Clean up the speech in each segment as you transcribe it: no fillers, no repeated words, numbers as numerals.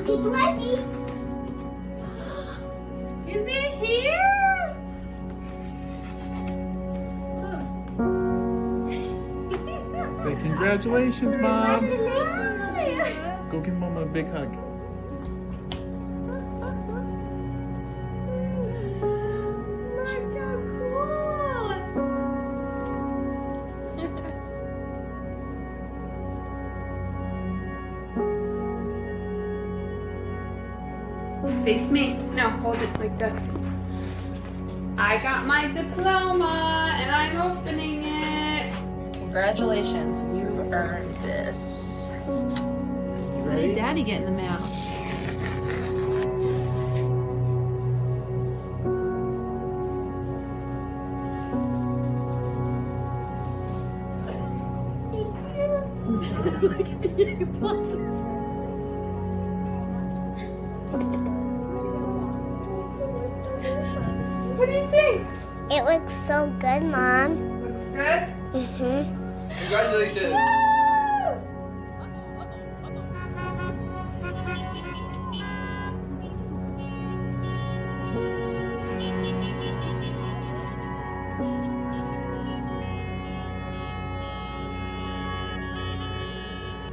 Is it here? Say congratulations, Mom. Congratulations. Go give Mama a big hug. Look how cool. Face me. No, hold it like this. I got my diploma and I'm opening it. Congratulations, you've earned this. What did Daddy get in the mail? Look at the pluses. What do you think? It looks so good, Mom. Looks good? Mm-hmm. Congratulations!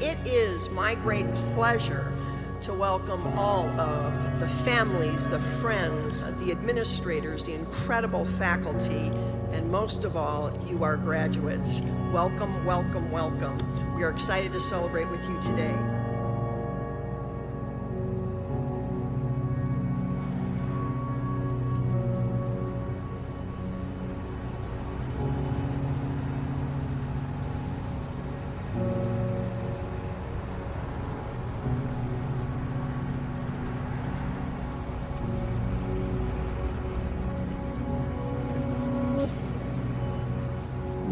It is my great pleasure to welcome all of the families, the friends, the administrators, the incredible faculty, and most of all, you, our graduates. Welcome, welcome, welcome. We are excited to celebrate with you today.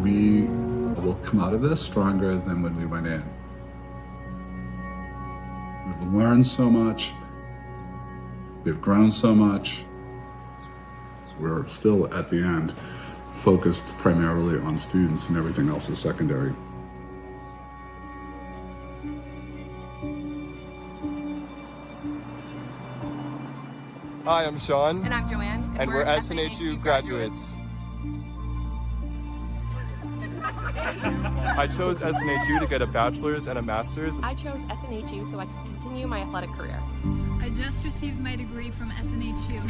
We will come out of this stronger than when we went in. We've learned so much. We've grown so much. We're still, at the end, focused primarily on students, and everything else is secondary. Hi, I'm Sean. And I'm Joanne. And we're SNHU graduates. I chose SNHU to get a bachelor's and a master's. I chose SNHU so I could continue my athletic career. I just received my degree from SNHU.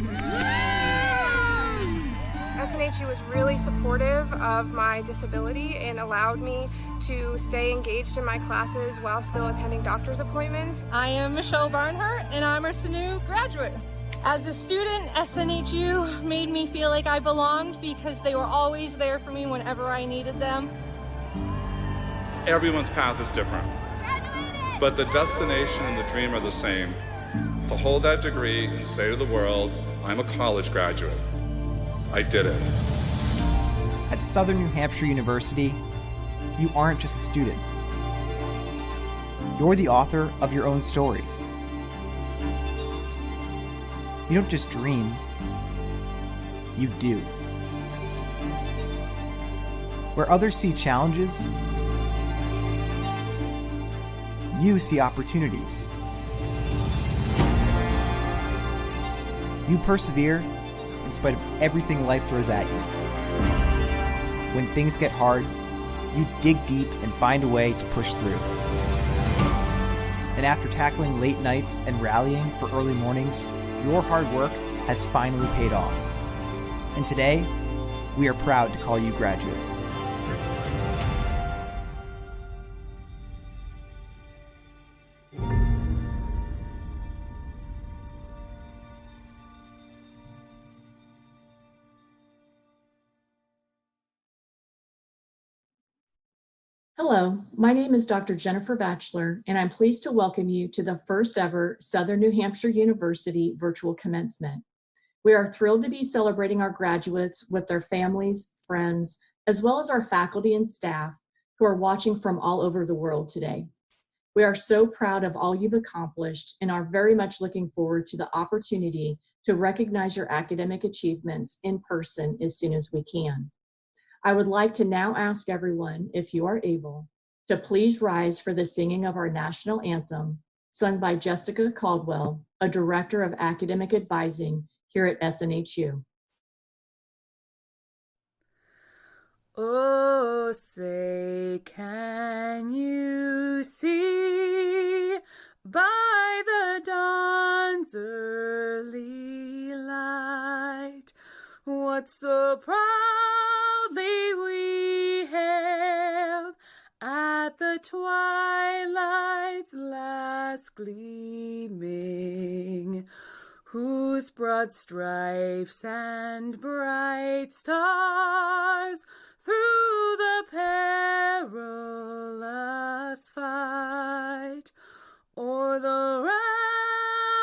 SNHU was really supportive of my disability and allowed me to stay engaged in my classes while still attending doctor's appointments. I am Michelle Barnhart, and I'm a SNU graduate. As a student, SNHU made me feel like I belonged because they were always there for me whenever I needed them. Everyone's path is different, but the destination and the dream are the same. To hold that degree and say to the world, I'm a college graduate. I did it. At Southern New Hampshire University, you aren't just a student. You're the author of your own story. You don't just dream, you do. Where others see challenges, you see opportunities. You persevere in spite of everything life throws at you. When things get hard, you dig deep and find a way to push through. And after tackling late nights and rallying for early mornings, your hard work has finally paid off. And today, we are proud to call you graduates. Hello, my name is Dr. Jennifer Batchelor, and I'm pleased to welcome you to the first ever Southern New Hampshire University virtual commencement. We are thrilled to be celebrating our graduates with their families, friends, as well as our faculty and staff who are watching from all over the world today. We are so proud of all you've accomplished and are very much looking forward to the opportunity to recognize your academic achievements in person as soon as we can. I would like to now ask everyone, if you are able, to please rise for the singing of our national anthem, sung by Jessica Caldwell, a director of academic advising here at SNHU. Oh, say, can you see by the dawn's early light what so proudly we hailed at the twilight's last gleaming, whose broad stripes and bright stars through the perilous fight o'er the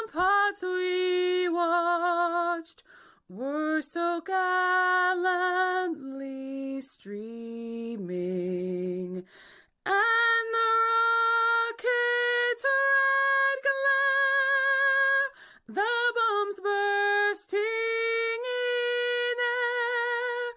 ramparts we watched were so gallantly streaming, and the rocket's red glare, the bombs bursting in air,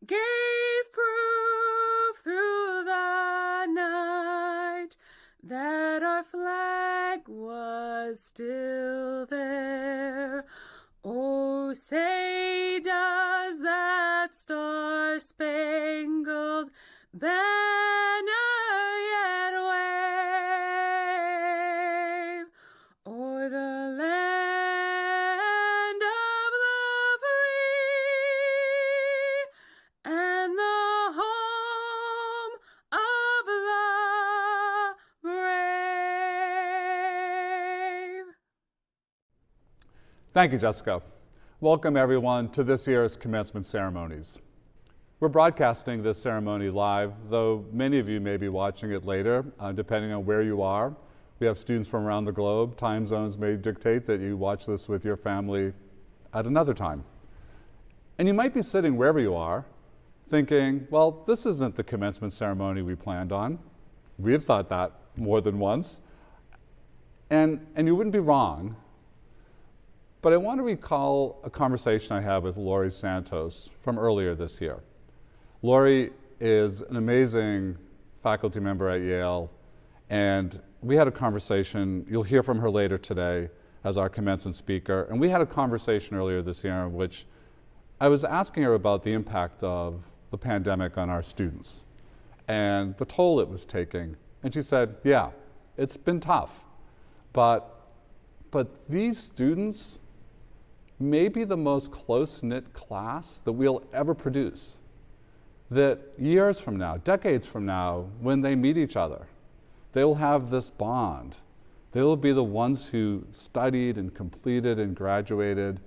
gave proof through the night that our flag was still there. Oh, say does that star-spangled banner yet wave o'er the land of the free and the home of the brave? Thank you, Jessica. Welcome everyone to this year's commencement ceremonies. We're broadcasting this ceremony live, though many of you may be watching it later, depending on where you are. We have students from around the globe. Time zones may dictate that you watch this with your family at another time. And you might be sitting wherever you are, thinking, well, this isn't the commencement ceremony we planned on. We've thought that more than once. And you wouldn't be wrong. But I want to recall a conversation I had with Laurie Santos from earlier this year. Laurie is an amazing faculty member at Yale, and we had a conversation. You'll hear from her later today as our commencement speaker. And we had a conversation earlier this year in which I was asking her about the impact of the pandemic on our students and the toll it was taking. And she said, yeah, it's been tough, but these students may be the most close-knit class that we'll ever produce. That years from now, decades from now, when they meet each other, they will have this bond. They will be the ones who studied and completed and graduated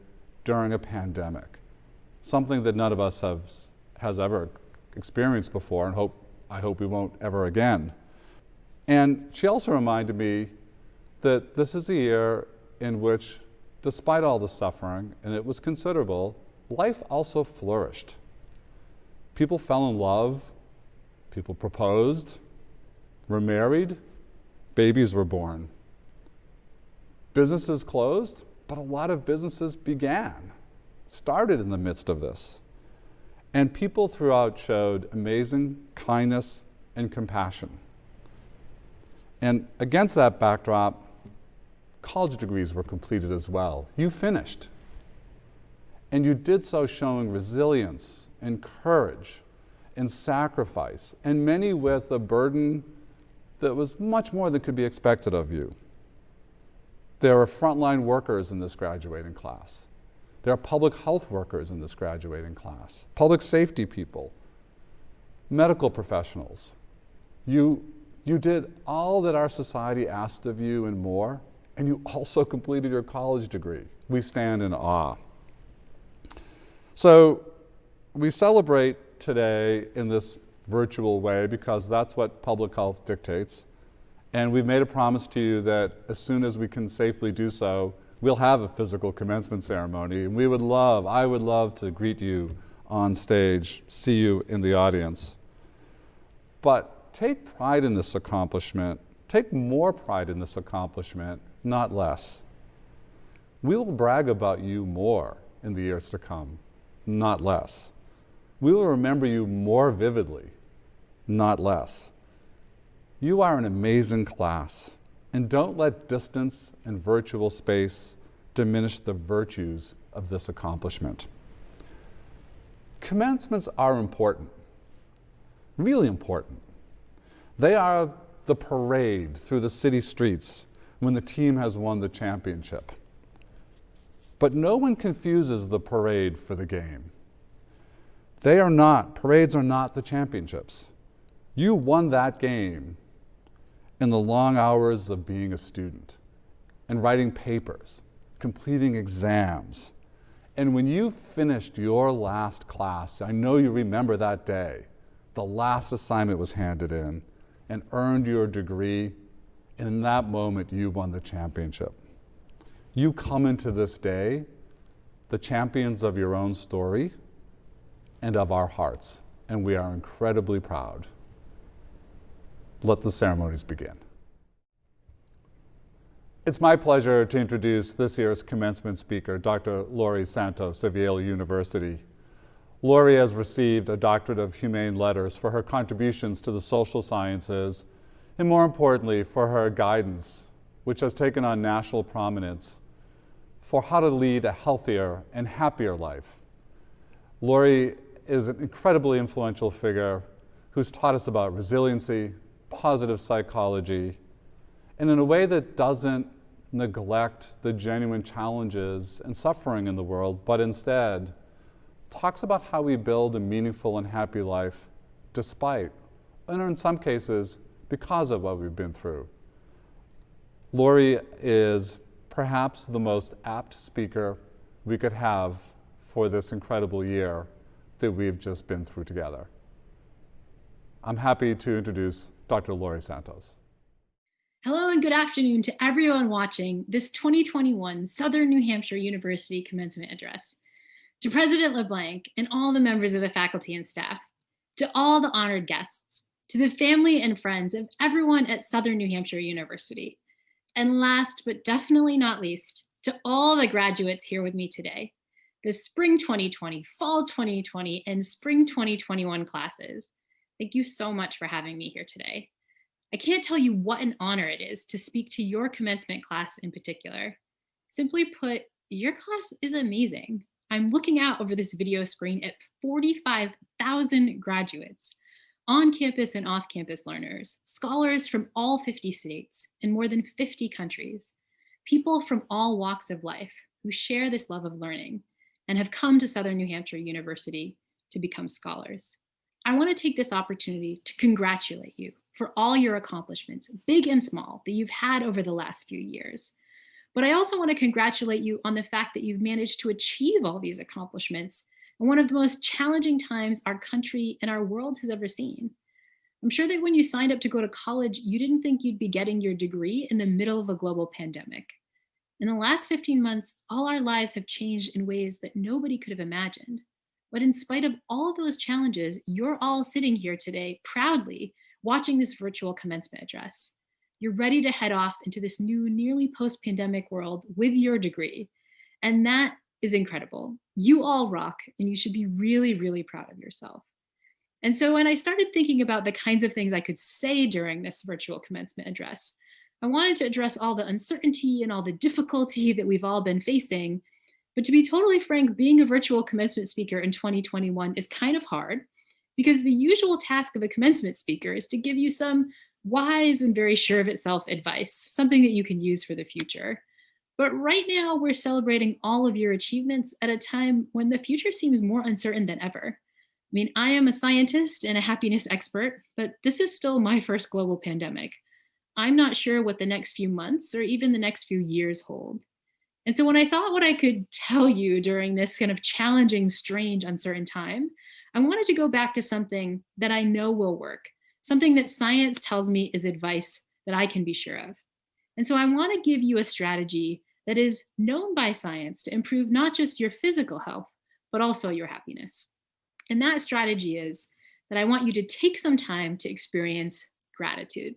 during a pandemic, something that none of us has ever experienced before, and I hope we won't ever again. And she also reminded me that this is a year in which, despite all the suffering, and it was considerable, life also flourished. People fell in love, people proposed, were married, babies were born. Businesses closed, but a lot of businesses started in the midst of this. And people throughout showed amazing kindness and compassion. And against that backdrop, college degrees were completed as well. You finished. And you did so showing resilience and courage and sacrifice, and many with a burden that was much more than could be expected of you. There are frontline workers in this graduating class. There are public health workers in this graduating class, public safety people, medical professionals. You did all that our society asked of you and more, and you also completed your college degree. We stand in awe. So we celebrate today in this virtual way because that's what public health dictates. And we've made a promise to you that as soon as we can safely do so, we'll have a physical commencement ceremony. And I would love to greet you on stage, see you in the audience. But take pride in this accomplishment. Take more pride in this accomplishment, not less. We will brag about you more in the years to come, not less. We will remember you more vividly, not less. You are an amazing class. And don't let distance and virtual space diminish the virtues of this accomplishment. Commencements are important, really important. They are the parade through the city streets when the team has won the championship. But no one confuses the parade for the game. Parades are not the championships. You won that game in the long hours of being a student and writing papers, completing exams. And when you finished your last class, I know you remember that day, the last assignment was handed in and earned your degree, and in that moment you won the championship. You come into this day the champions of your own story and of our hearts, and we are incredibly proud. Let the ceremonies begin. It's my pleasure to introduce this year's commencement speaker, Dr. Laurie Santos of Yale University. Laurie has received a Doctorate of Humane Letters for her contributions to the social sciences, and more importantly, for her guidance, which has taken on national prominence for how to lead a healthier and happier life. Laurie is an incredibly influential figure who's taught us about resiliency, positive psychology, and in a way that doesn't neglect the genuine challenges and suffering in the world, but instead talks about how we build a meaningful and happy life despite, and in some cases, because of what we've been through. Laurie is perhaps the most apt speaker we could have for this incredible year that we've just been through together. I'm happy to introduce Dr. Laurie Santos. Hello and good afternoon to everyone watching this 2021 Southern New Hampshire University Commencement Address. To President LeBlanc and all the members of the faculty and staff, to all the honored guests, to the family and friends of everyone at Southern New Hampshire University, and last but definitely not least, to all the graduates here with me today, the Spring 2020, Fall 2020, and Spring 2021 classes. Thank you so much for having me here today. I can't tell you what an honor it is to speak to your commencement class in particular. Simply put, your class is amazing. I'm looking out over this video screen at 45,000 graduates, on-campus and off-campus learners, scholars from all 50 states and more than 50 countries, people from all walks of life who share this love of learning and have come to Southern New Hampshire University to become scholars. I want to take this opportunity to congratulate you for all your accomplishments, big and small, that you've had over the last few years. But I also want to congratulate you on the fact that you've managed to achieve all these accomplishments in one of the most challenging times our country and our world has ever seen. I'm sure that when you signed up to go to college, you didn't think you'd be getting your degree in the middle of a global pandemic. In the last 15 months, all our lives have changed in ways that nobody could have imagined. But in spite of all of those challenges, you're all sitting here today proudly watching this virtual commencement address. You're ready to head off into this new, nearly post-pandemic world with your degree. And that is incredible. You all rock, and you should be really, really proud of yourself. And so when I started thinking about the kinds of things I could say during this virtual commencement address, I wanted to address all the uncertainty and all the difficulty that we've all been facing. But to be totally frank, being a virtual commencement speaker in 2021 is kind of hard, because the usual task of a commencement speaker is to give you some wise and very sure of itself advice, something that you can use for the future. But right now, we're celebrating all of your achievements at a time when the future seems more uncertain than ever. I mean, I am a scientist and a happiness expert, but this is still my first global pandemic. I'm not sure what the next few months or even the next few years hold. And so when I thought what I could tell you during this kind of challenging, strange, uncertain time, I wanted to go back to something that I know will work, something that science tells me is advice that I can be sure of. And so I want to give you a strategy that is known by science to improve not just your physical health, but also your happiness. And that strategy is that I want you to take some time to experience gratitude,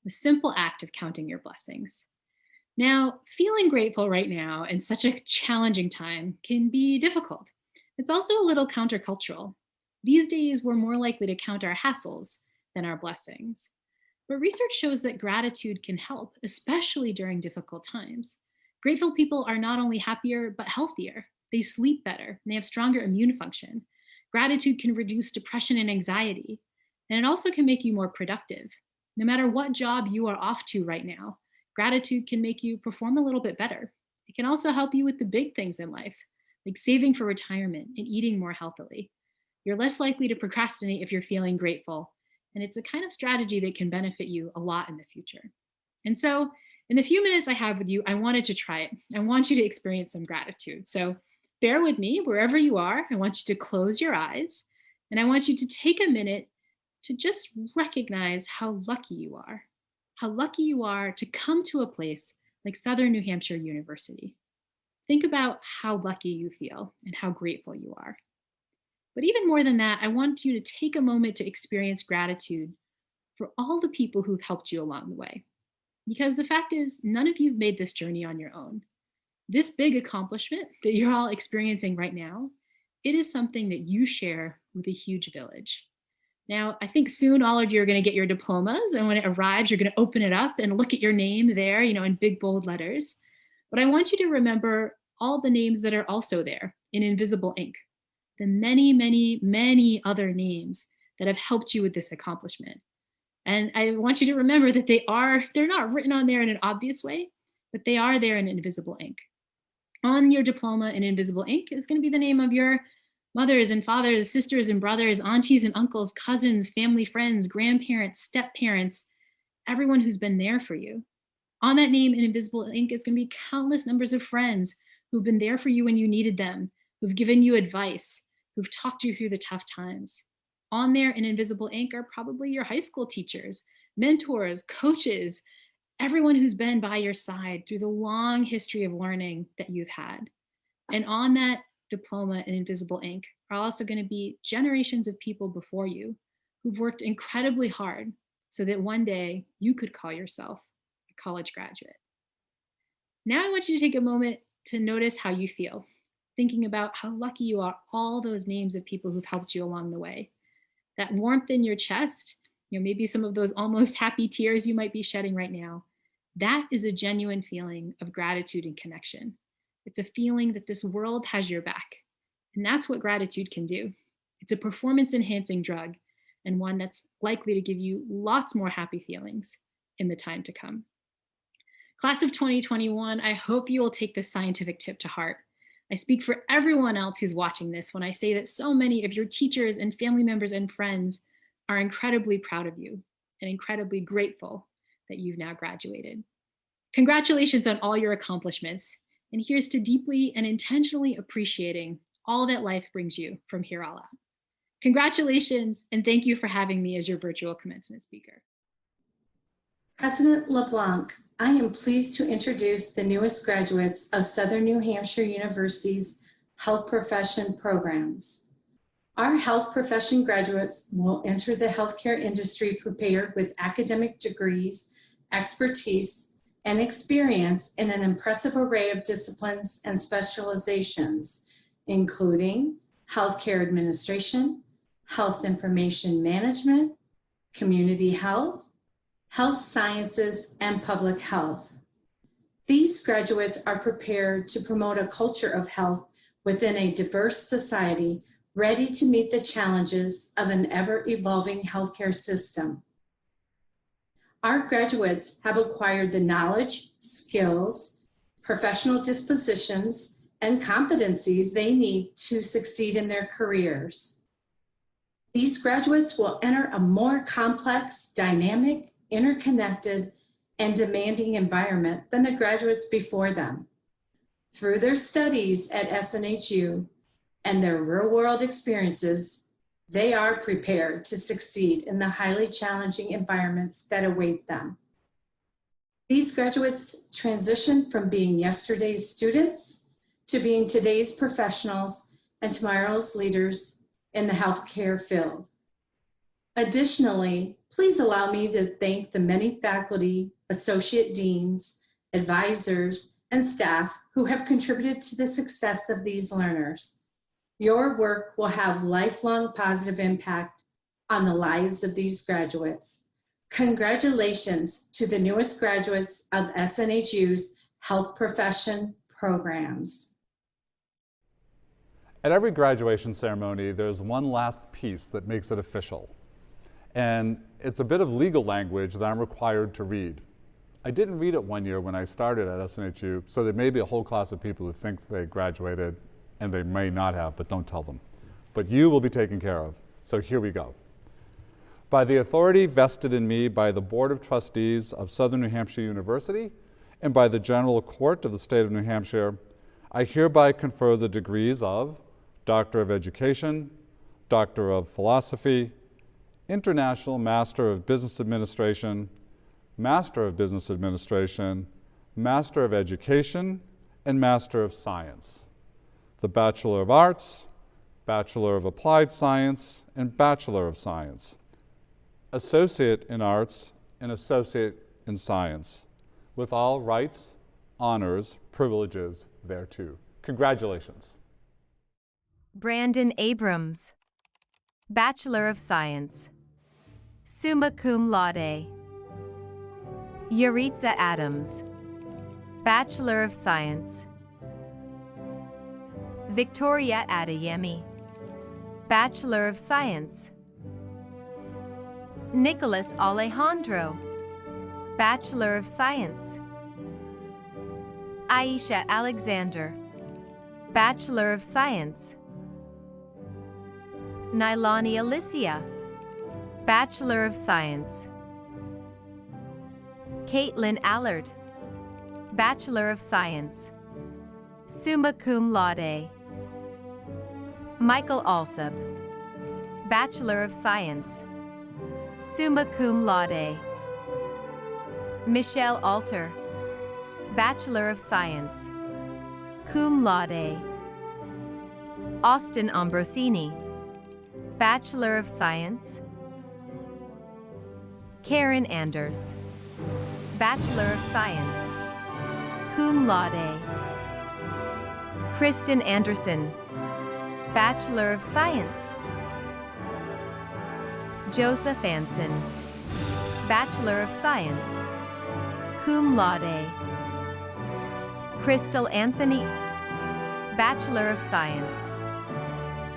the simple act of counting your blessings. Now, feeling grateful right now in such a challenging time can be difficult. It's also a little countercultural. These days, we're more likely to count our hassles than our blessings. But research shows that gratitude can help, especially during difficult times. Grateful people are not only happier, but healthier. They sleep better, and they have stronger immune function. Gratitude can reduce depression and anxiety, and it also can make you more productive. No matter what job you are off to right now, gratitude can make you perform a little bit better. It can also help you with the big things in life, like saving for retirement and eating more healthily. You're less likely to procrastinate if you're feeling grateful, and it's a kind of strategy that can benefit you a lot in the future. And so, in the few minutes I have with you, I wanted to try it. I want you to experience some gratitude. So, bear with me wherever you are. I want you to close your eyes, and I want you to take a minute to just recognize how lucky you are to come to a place like Southern New Hampshire University. Think about how lucky you feel and how grateful you are. But even more than that, I want you to take a moment to experience gratitude for all the people who've helped you along the way. Because the fact is, none of you've made this journey on your own. This big accomplishment that you're all experiencing right now, it is something that you share with a huge village. Now, I think soon all of you are going to get your diplomas, and when it arrives, you're going to open it up and look at your name there, in big bold letters. But I want you to remember all the names that are also there in invisible ink, the many, many, many other names that have helped you with this accomplishment. And I want you to remember that they're not written on there in an obvious way, but they are there in invisible ink. On your diploma in invisible ink is going to be the name of your mothers and fathers, sisters and brothers, aunties and uncles, cousins, family, friends, grandparents, step-parents, everyone who's been there for you. On that name in invisible ink is going to be countless numbers of friends who've been there for you when you needed them, who've given you advice, who've talked you through the tough times. On there in invisible ink are probably your high school teachers, mentors, coaches, everyone who's been by your side through the long history of learning that you've had. And on that diploma in invisible ink are also going to be generations of people before you who've worked incredibly hard so that one day you could call yourself a college graduate. Now I want you to take a moment to notice how you feel, thinking about how lucky you are, all those names of people who've helped you along the way. That warmth in your chest, maybe some of those almost happy tears you might be shedding right now, that is a genuine feeling of gratitude and connection. It's a feeling that this world has your back. And that's what gratitude can do. It's a performance-enhancing drug, and one that's likely to give you lots more happy feelings in the time to come. Class of 2021, I hope you will take this scientific tip to heart. I speak for everyone else who's watching this when I say that so many of your teachers and family members and friends are incredibly proud of you and incredibly grateful that you've now graduated. Congratulations on all your accomplishments. And here's to deeply and intentionally appreciating all that life brings you from here all out. Congratulations, and thank you for having me as your virtual commencement speaker. President LeBlanc, I am pleased to introduce the newest graduates of Southern New Hampshire University's health profession programs. Our health profession graduates will enter the healthcare industry prepared with academic degrees, expertise, and experience in an impressive array of disciplines and specializations, including healthcare administration, health information management, community health, health sciences, and public health. These graduates are prepared to promote a culture of health within a diverse society ready to meet the challenges of an ever-evolving healthcare system. Our graduates have acquired the knowledge, skills, professional dispositions, and competencies they need to succeed in their careers. These graduates will enter a more complex, dynamic, interconnected, and demanding environment than the graduates before them. Through their studies at SNHU and their real-world experiences, they are prepared to succeed in the highly challenging environments that await them. These graduates transition from being yesterday's students to being today's professionals and tomorrow's leaders in the healthcare field. Additionally, please allow me to thank the many faculty, associate deans, advisors, and staff who have contributed to the success of these learners. Your work will have lifelong positive impact on the lives of these graduates. Congratulations to the newest graduates of SNHU's health profession programs. At every graduation ceremony, there's one last piece that makes it official. And it's a bit of legal language that I'm required to read. I didn't read it one year when I started at SNHU, so there may be a whole class of people who think they graduated, and they may not have, but don't tell them. But you will be taken care of. So here we go. By the authority vested in me by the Board of Trustees of Southern New Hampshire University and by the General Court of the State of New Hampshire, I hereby confer the degrees of Doctor of Education, Doctor of Philosophy, International Master of Business Administration, Master of Business Administration, Master of Education, and Master of Science. The Bachelor of Arts, Bachelor of Applied Science, and Bachelor of Science. Associate in Arts and Associate in Science, with all rights, honors, privileges thereto. Congratulations. Brandon Abrams, Bachelor of Science, summa cum laude. Yuritsa Adams, Bachelor of Science. Victoria Adeyemi, Bachelor of Science. Nicholas Alejandro, Bachelor of Science. Aisha Alexander, Bachelor of Science. Nailani Alicia, Bachelor of Science. Caitlin Allard, Bachelor of Science, summa cum laude. Michael Alsop, Bachelor of Science, summa cum laude. Michelle Alter, Bachelor of Science, cum laude. Austin Ambrosini, Bachelor of Science. Karen Anders, Bachelor of Science, cum laude. Kristen Anderson, Bachelor of Science. Joseph Anson, Bachelor of Science, cum laude. Crystal Anthony, Bachelor of Science,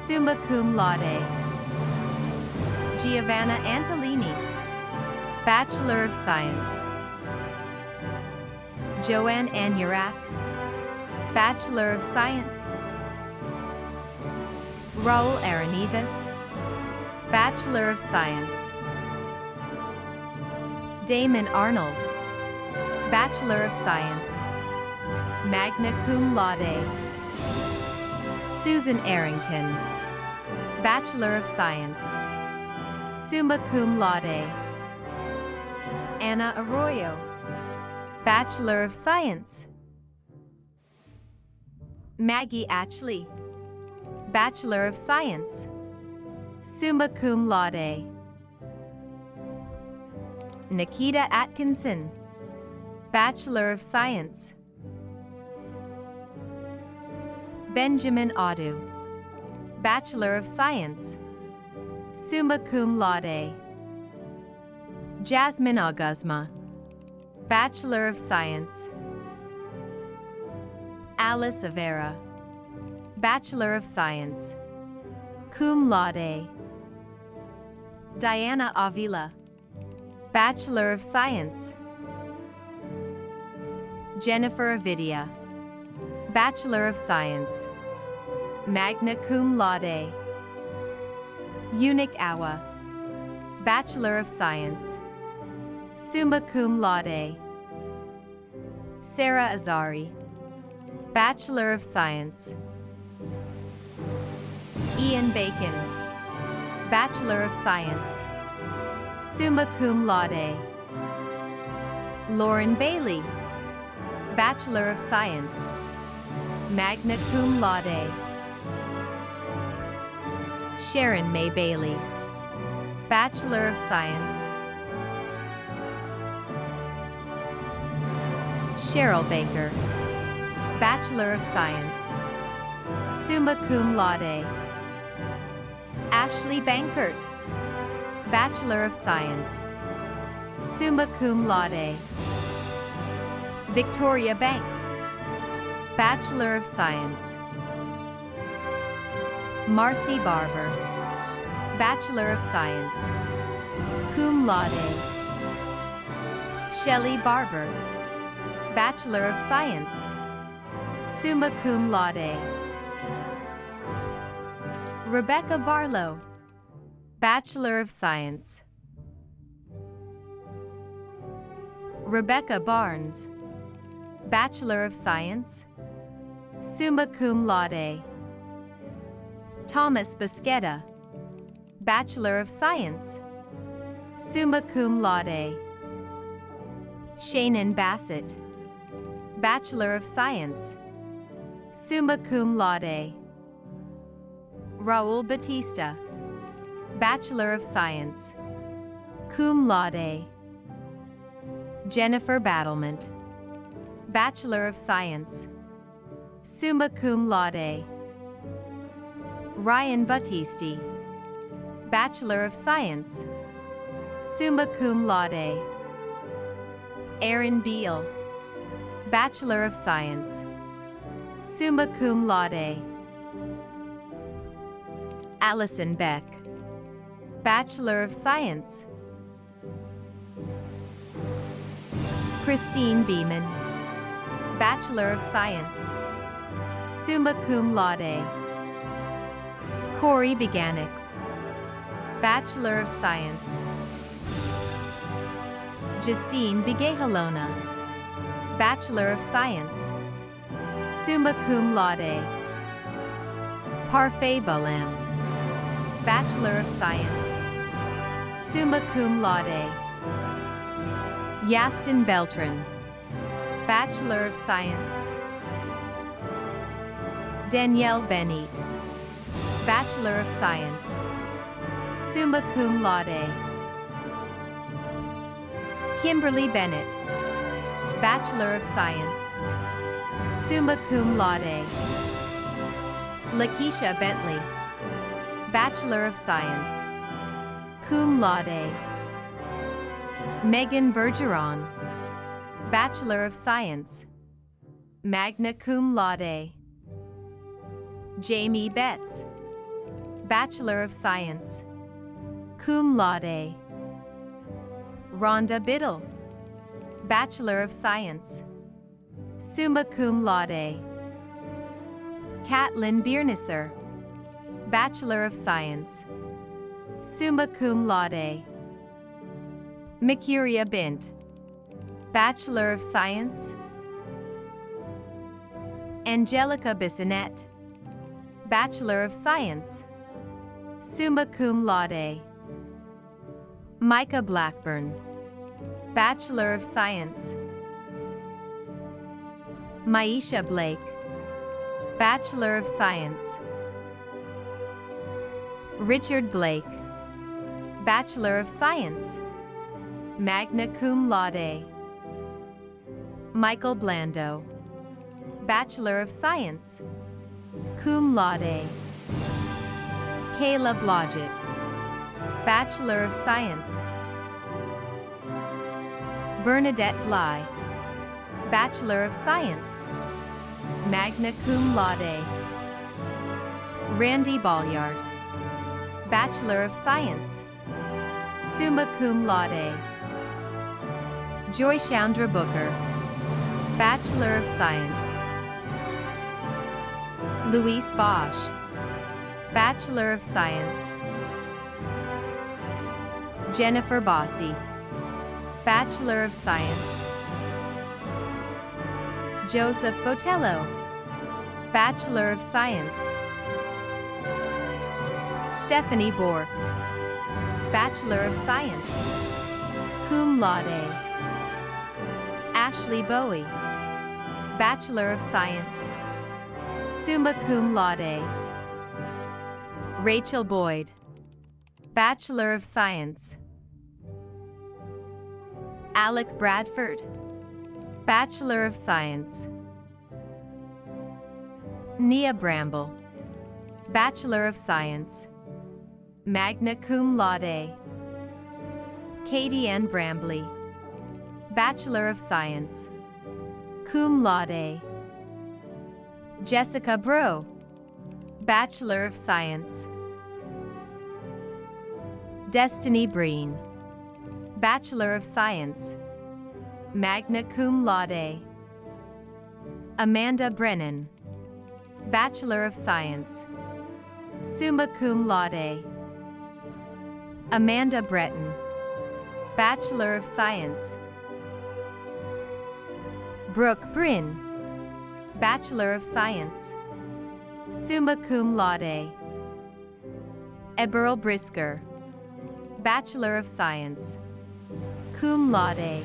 summa cum laude. Giovanna Antolini, Bachelor of Science. Joanne Anurak, Bachelor of Science. Raul Aranivas, Bachelor of Science. Damon Arnold, Bachelor of Science, magna cum laude. Susan Arrington, Bachelor of Science, summa cum laude. Anna Arroyo, Bachelor of Science. Maggie Ashley, Bachelor of Science, summa cum laude. Nikita Atkinson, Bachelor of Science. Benjamin Audu, Bachelor of Science, summa cum laude. Jasmine Augusma, Bachelor of Science. Alice Avera, Bachelor of Science, cum laude. Diana Avila, Bachelor of Science. Jennifer Avidia, Bachelor of Science, magna cum laude. Eunuch Awa, Bachelor of Science, summa cum laude. Sarah Azari, Bachelor of Science. Ian Bacon, Bachelor of Science, summa cum laude. Lauren Bailey, Bachelor of Science, magna cum laude. Sharon May Bailey, Bachelor of Science. Cheryl Baker, Bachelor of Science, summa cum laude. Ashley Bankert, Bachelor of Science, summa cum laude. Victoria Banks, Bachelor of Science. Marcy Barber, Bachelor of Science, cum laude. Shelley Barber, Bachelor of Science, summa cum laude. Rebecca Barlow, Bachelor of Science. Rebecca Barnes, Bachelor of Science, summa cum laude. Thomas Busquetta, Bachelor of Science, summa cum laude. Shannon Bassett, Bachelor of Science, summa cum laude. Raul Batista, Bachelor of Science, cum laude. Jennifer Battlement, Bachelor of Science, summa cum laude. Ryan Battisti, Bachelor of Science, summa cum laude. Aaron Beal, Bachelor of Science, summa cum laude. Allison Beck, Bachelor of Science. Christine Beeman, Bachelor of Science, summa cum laude. Corey Beganix, Bachelor of Science. Justine Bigehalona, Bachelor of Science, summa cum laude. Parfait Balam, Bachelor of Science, summa cum laude. Yastin Beltran, Bachelor of Science. Danielle Benit, Bachelor of Science, summa cum laude. Kimberly Bennett, Bachelor of Science, summa cum laude. Lakeisha Bentley, Bachelor of Science, cum laude. Megan Bergeron, Bachelor of Science, magna cum laude. Jamie Betts, Bachelor of Science, cum laude. Rhonda Biddle, Bachelor of Science, summa cum laude. Katlyn Biernisser, Bachelor of Science, summa cum laude. Mercuria Bint, Bachelor of Science. Angelica Bissonette, Bachelor of Science, summa cum laude. Micah Blackburn, Bachelor of Science. Maisha Blake, Bachelor of Science. Richard Blake, Bachelor of Science, magna cum laude. Michael Blando, Bachelor of Science, cum laude. Kayla Blodgett, Bachelor of Science. Bernadette Bly, Bachelor of Science, magna cum laude. Randy Balliard, Bachelor of Science, summa cum laude. Joy Chandra Booker, Bachelor of Science. Luis Bosch, Bachelor of Science. Jennifer Bossy, Bachelor of Science. Joseph Botello, Bachelor of Science. Stephanie Bork, Bachelor of Science, cum laude. Ashley Bowie, Bachelor of Science, summa cum laude. Rachel Boyd, Bachelor of Science. Alec Bradford, Bachelor of Science. Nia Bramble, Bachelor of Science, magna cum laude. Katie Ann Brambley, Bachelor of Science, cum laude. Jessica Bro, Bachelor of Science. Destiny Breen, Bachelor of Science, magna cum laude. Amanda Brennan, Bachelor of Science, summa cum laude. Amanda Breton, Bachelor of Science. Brooke Bryn, Bachelor of Science, summa cum laude. Eberl Brisker, Bachelor of Science, cum laude.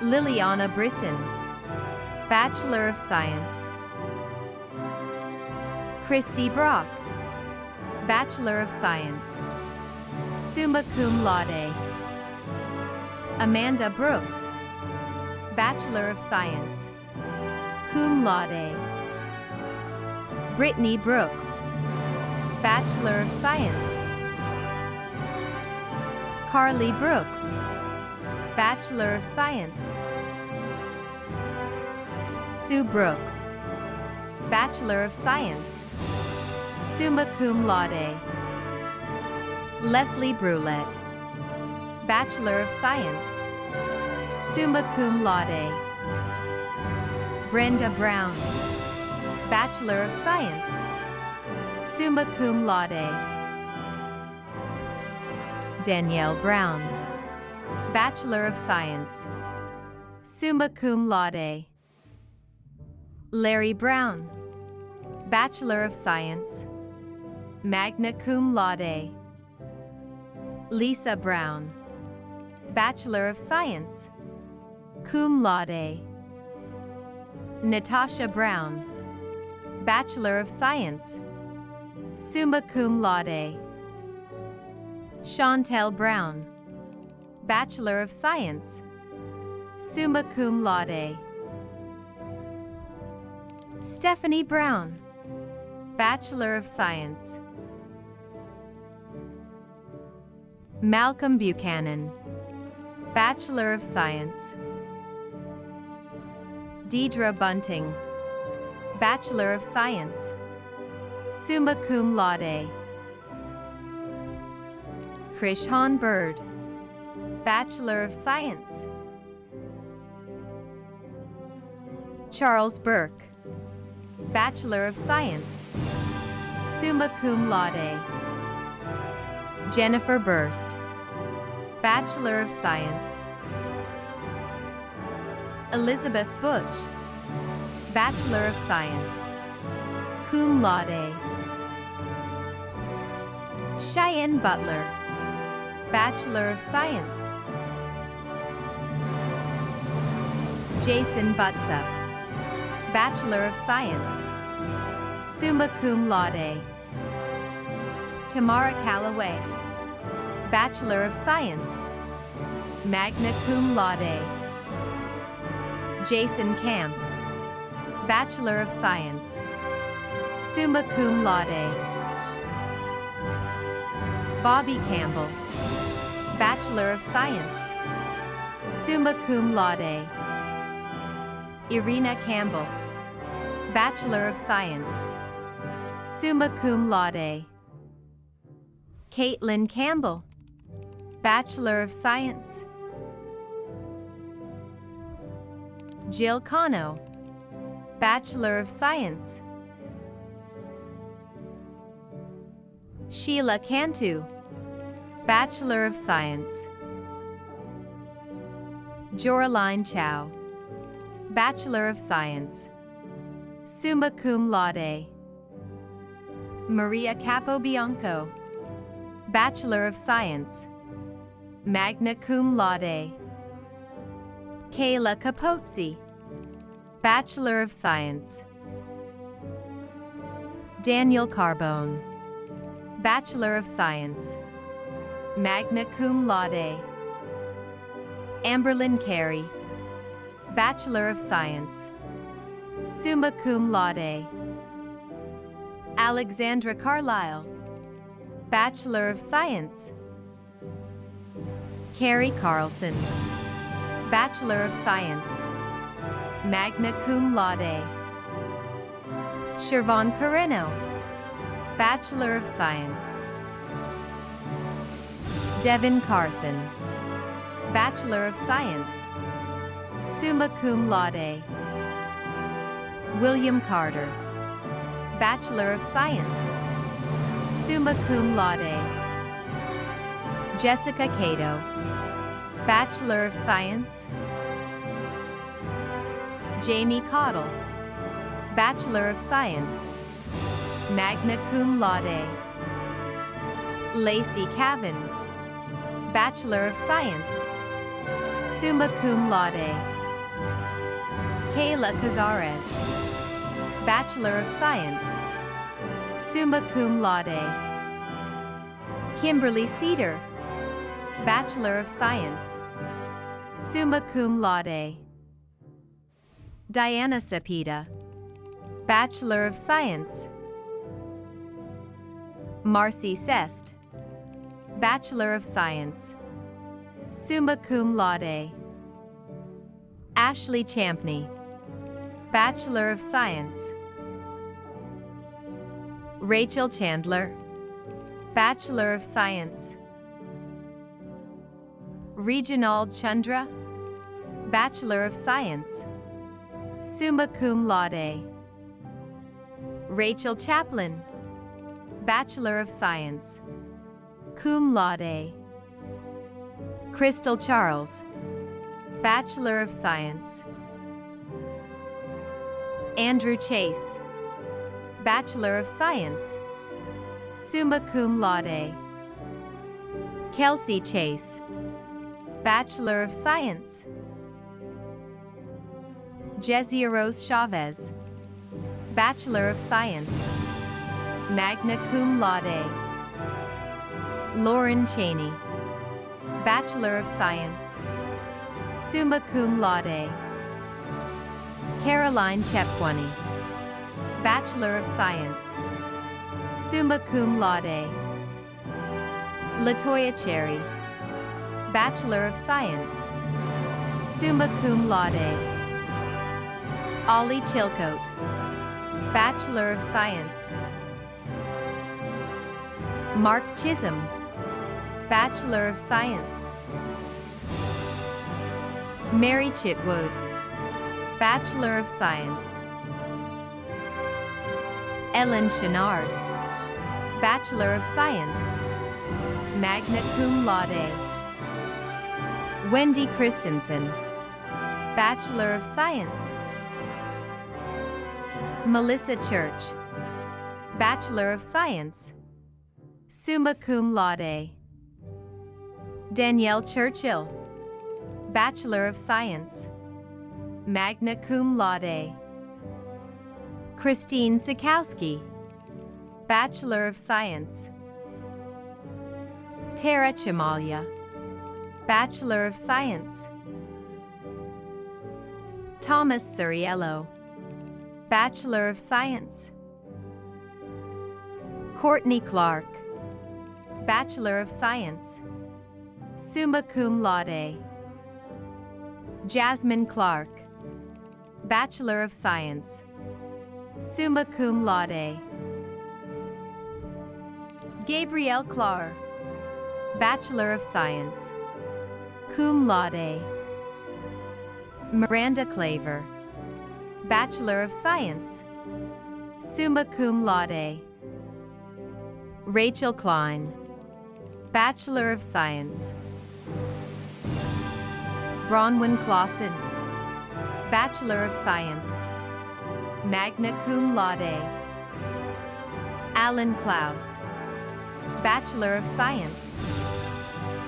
Liliana Brisson, Bachelor of Science. Christy Brock, Bachelor of Science, summa cum laude. Amanda Brooks, Bachelor of Science, cum laude. Brittany Brooks, Bachelor of Science. Carly Brooks, Bachelor of Science. Sue Brooks, Bachelor of Science, summa cum laude. Leslie Brulette, Bachelor of Science, summa cum laude. Brenda Brown, Bachelor of Science, summa cum laude. Danielle Brown, Bachelor of Science, summa cum laude. Larry Brown, Bachelor of Science, magna cum laude. Lisa Brown, Bachelor of Science, cum laude. Natasha Brown, Bachelor of Science, summa cum laude. Chantel Brown, Bachelor of Science, summa cum laude. Stephanie Brown, Bachelor of Science. Malcolm Buchanan, Bachelor of Science. Deidre Bunting, Bachelor of Science, summa cum laude. Krishan Bird, Bachelor of Science. Charles Burke, Bachelor of Science, summa cum laude. Jennifer Burst, Bachelor of Science. Elizabeth Butch, Bachelor of Science, cum laude. Cheyenne Butler, Bachelor of Science. Jason Butza, Bachelor of Science, summa cum laude. Tamara Calloway, Bachelor of Science, magna cum laude. Jason Camp, Bachelor of Science, summa cum laude. Bobby Campbell, Bachelor of Science, summa cum laude. Irina Campbell, Bachelor of Science, summa cum laude. Caitlin Campbell, Bachelor of Science. Jill Cano, Bachelor of Science. Sheila Cantu, Bachelor of Science. Joraline Chow, Bachelor of Science, summa cum laude. Maria Capobianco, Bachelor of Science, magna cum laude. Kayla Capozzi, Bachelor of Science. Daniel Carbone, Bachelor of Science, magna cum laude. Amberlyn Carey, Bachelor of Science, summa cum laude. Alexandra Carlisle, Bachelor of Science. Carrie Carlson, Bachelor of Science, magna cum laude. Shervon Carreno, Bachelor of Science. Devin Carson, Bachelor of Science, summa cum laude. William Carter, Bachelor of Science, summa cum laude. Jessica Cato, Bachelor of Science. Jamie Cottle, Bachelor of Science, magna cum laude. Lacey Cavan, Bachelor of Science, summa cum laude. Kayla Cazares, Bachelor of Science, summa cum laude. Kimberly Cedar, Bachelor of Science, summa cum laude. Diana Cepeda, Bachelor of Science. Marcy Sest, Bachelor of Science, summa cum laude. Ashley Champney, Bachelor of Science. Rachel Chandler, Bachelor of Science. Reginald Chandra, Bachelor of Science, summa cum laude. Rachel Chaplin, Bachelor of Science, cum laude. Crystal Charles, Bachelor of Science. Andrew Chase, Bachelor of Science, summa cum laude. Kelsey Chase, Bachelor of Science. Jessia Rose Chavez, Bachelor of Science, magna cum laude. Lauren Cheney, Bachelor of Science, summa cum laude. Caroline Chepkwani, Bachelor of Science, summa cum laude. Latoya Cherry, Bachelor of Science, summa cum laude. Ollie Chilcote, Bachelor of Science. Mark Chisholm, Bachelor of Science. Mary Chitwood, Bachelor of Science. Ellen Chenard, Bachelor of Science, magna cum laude. Wendy Christensen, Bachelor of Science. Melissa Church, Bachelor of Science, summa cum laude. Danielle Churchill, Bachelor of Science, magna cum laude. Christine Sikowski, Bachelor of Science. Tara Chamalia, Bachelor of Science. Thomas Suriello, Bachelor of Science. Courtney Clark, Bachelor of Science, summa cum laude. Jasmine Clark, Bachelor of Science, summa cum laude. Gabrielle Clar, Bachelor of Science, cum laude. Miranda Claver, Bachelor of Science, summa cum laude. Rachel Klein, Bachelor of Science. Bronwyn Clausen, Bachelor of Science, magna cum laude. Alan Klaus, Bachelor of Science,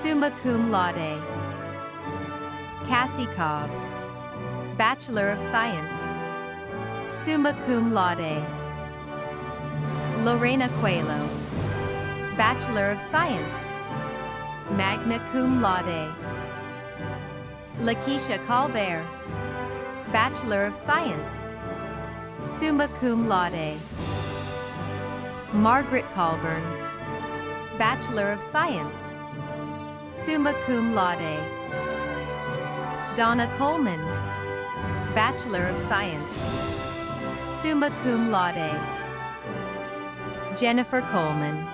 summa cum laude. Cassie Cobb, Bachelor of Science, summa cum laude. Lorena Coelho, Bachelor of Science, magna cum laude. Lakeisha Colbert, Bachelor of Science, summa cum laude. Margaret Colburn, Bachelor of Science, summa cum laude. Donna Coleman, Bachelor of Science, summa cum laude. Jennifer Coleman,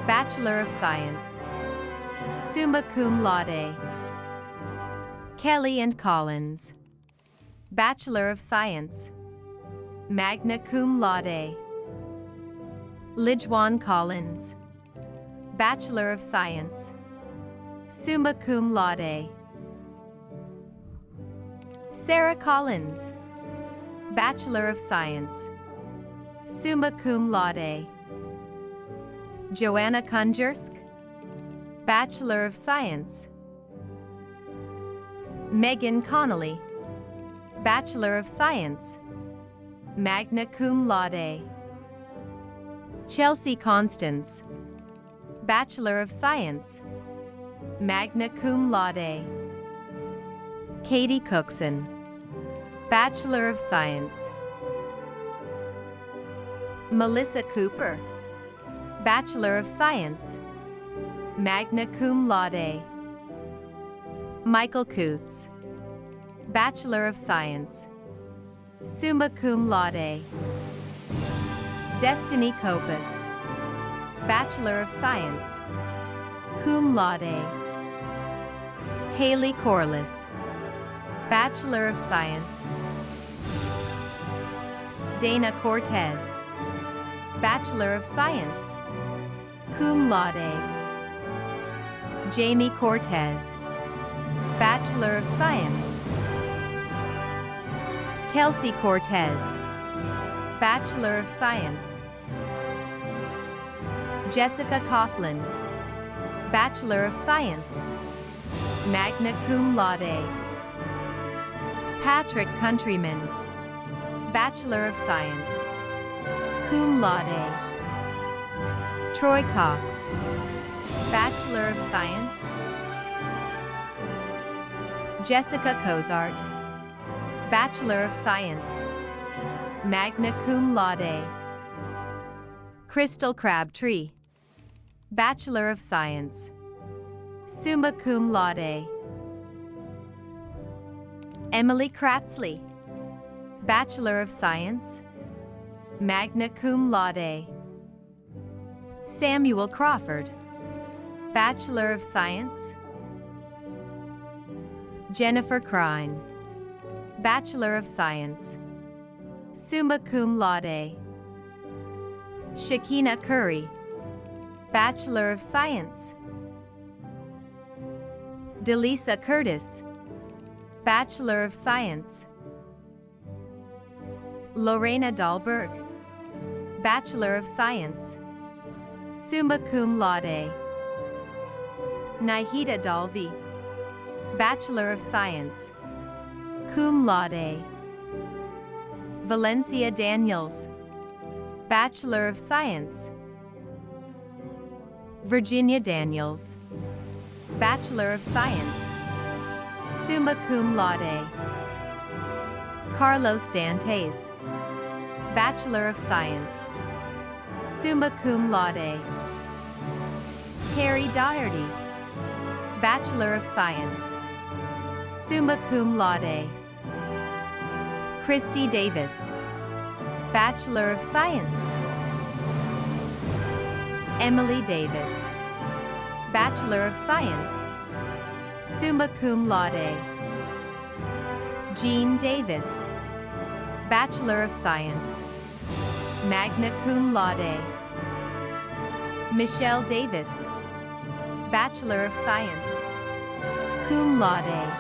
Bachelor of Science, summa cum laude. Kelly and Collins, Bachelor of Science, magna cum laude. Lidjuan Collins, Bachelor of Science, summa cum laude. Sarah Collins, Bachelor of Science, summa cum laude. Joanna Kunjersk, Bachelor of Science. Megan Connolly, Bachelor of Science, magna cum laude. Chelsea Constance, Bachelor of Science, magna cum laude. Katie Cookson, Bachelor of Science. Melissa Cooper, Bachelor of Science, magna cum laude. Michael Coots, Bachelor of Science, summa cum laude. Destiny Copas, Bachelor of Science, cum laude. Haley Corliss, Bachelor of Science. Dana Cortez, Bachelor of Science, cum laude. Jamie Cortez, Bachelor of Science. Kelsey Cortez, Bachelor of Science. Jessica Coughlin, Bachelor of Science, magna cum laude. Patrick Countryman, Bachelor of Science, cum laude. Troy Cox, Bachelor of Science. Jessica Cozart, Bachelor of Science, magna cum laude. Crystal Crabtree, Bachelor of Science, summa cum laude. Emily Kratzley, Bachelor of Science, magna cum laude. Samuel Crawford, Bachelor of Science. Jennifer Crine, Bachelor of Science, summa cum laude. Shakina Curry, Bachelor of Science. Delisa Curtis, Bachelor of Science. Lorena Dahlberg, Bachelor of Science, summa cum laude. Nahida Dalvi, Bachelor of Science, cum laude. Valencia Daniels, Bachelor of Science. Virginia Daniels, Bachelor of Science, summa cum laude. Carlos Dantes, Bachelor of Science, summa cum laude. Carrie Doherty, Bachelor of Science, summa cum laude. Christy Davis, Bachelor of Science. Emily Davis, Bachelor of Science, summa cum laude. Jean Davis, Bachelor of Science, magna cum laude. Michelle Davis, Bachelor of Science, cum laude.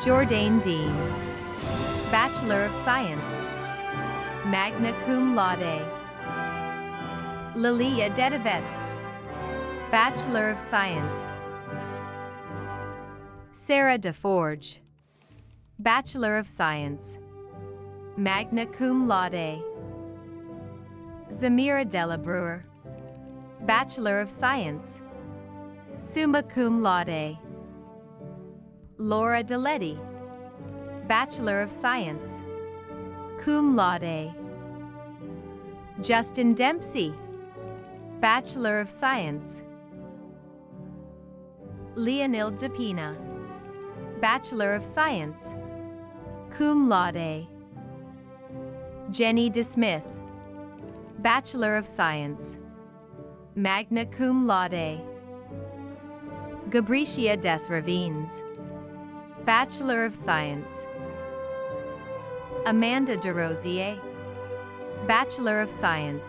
Jourdain Dean, Bachelor of Science, magna cum laude. Lilia Dedevets, Bachelor of Science. Sarah DeForge, Bachelor of Science, magna cum laude. Zamira Delabrewer, Bachelor of Science, summa cum laude. Laura Deletti, Bachelor of Science, cum laude. Justin Dempsey, Bachelor of Science. Leonil Depina, Bachelor of Science, cum laude. Jenny DeSmith, Bachelor of Science, magna cum laude. Gabricia Desravines, Bachelor of Science. Amanda DeRosier, Bachelor of Science,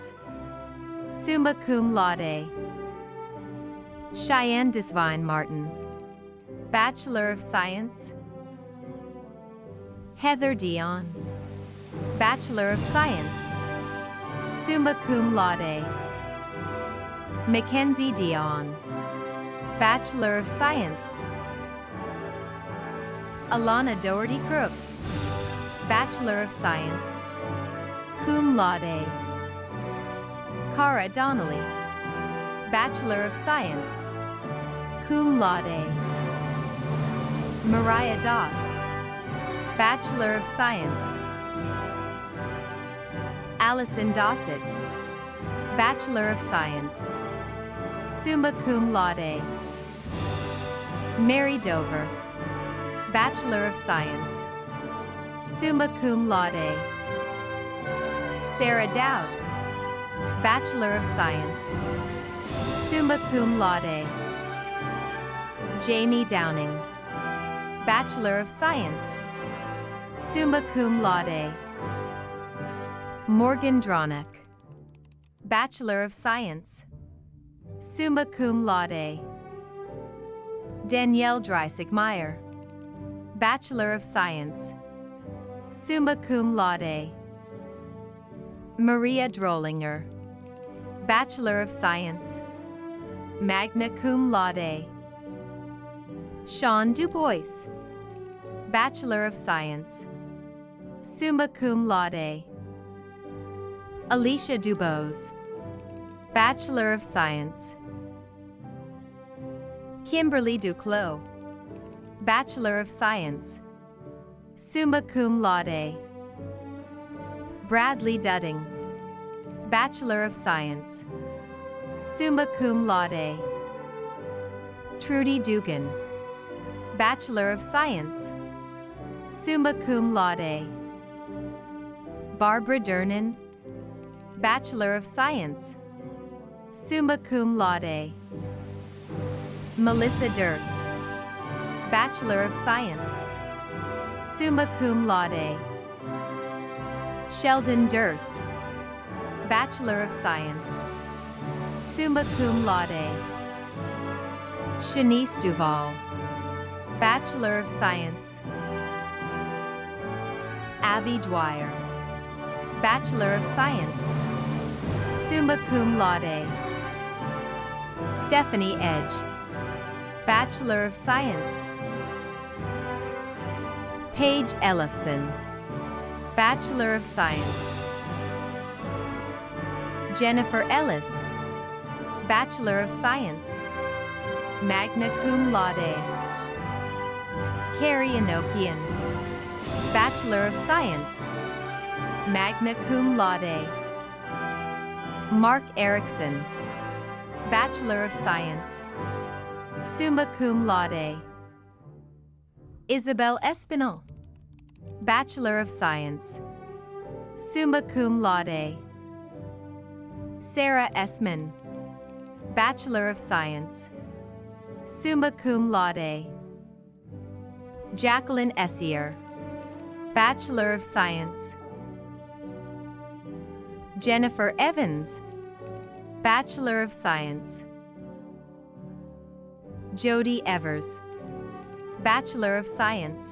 summa cum laude. Cheyenne Desvine Martin, Bachelor of Science. Heather Dion, Bachelor of Science, summa cum laude. Mackenzie Dion, Bachelor of Science. Alana Doherty Crook, Bachelor of Science, cum laude. Cara Donnelly, Bachelor of Science, cum laude. Mariah Doss, Bachelor of Science. Allison Dossett, Bachelor of Science, summa cum laude. Mary Dover, Bachelor of Science, summa cum laude. Sarah Dowd, Bachelor of Science, summa cum laude. Jamie Downing, Bachelor of Science, summa cum laude. Morgan Dronick, Bachelor of Science, summa cum laude. Danielle Dreisig-Meyer, Bachelor of Science, summa cum laude. Maria Drollinger, Bachelor of Science, magna cum laude. Sean Dubois, Bachelor of Science, summa cum laude. Alicia Dubose, Bachelor of Science. Kimberly Duclos, Bachelor of Science, summa cum laude. Bradley Dudding, Bachelor of Science, summa cum laude. Trudy Dugan, Bachelor of Science, summa cum laude. Barbara Dernan, Bachelor of Science, summa cum laude. Melissa Durst, Bachelor of Science, summa cum laude. Sheldon Durst, Bachelor of Science, summa cum laude. Shanice Duval, Bachelor of Science. Abby Dwyer, Bachelor of Science, summa cum laude. Stephanie Edge, Bachelor of Science. Paige Ellefson, Bachelor of Science. Jennifer Ellis, Bachelor of Science, magna cum laude. Carrie Enochian, Bachelor of Science, magna cum laude. Mark Erickson, Bachelor of Science, summa cum laude. Isabel Espinal, Bachelor of Science, summa cum laude. Sarah Essman, Bachelor of Science, summa cum laude. Jacqueline Essier, Bachelor of Science. Jennifer Evans, Bachelor of Science. Jody Evers, Bachelor of Science,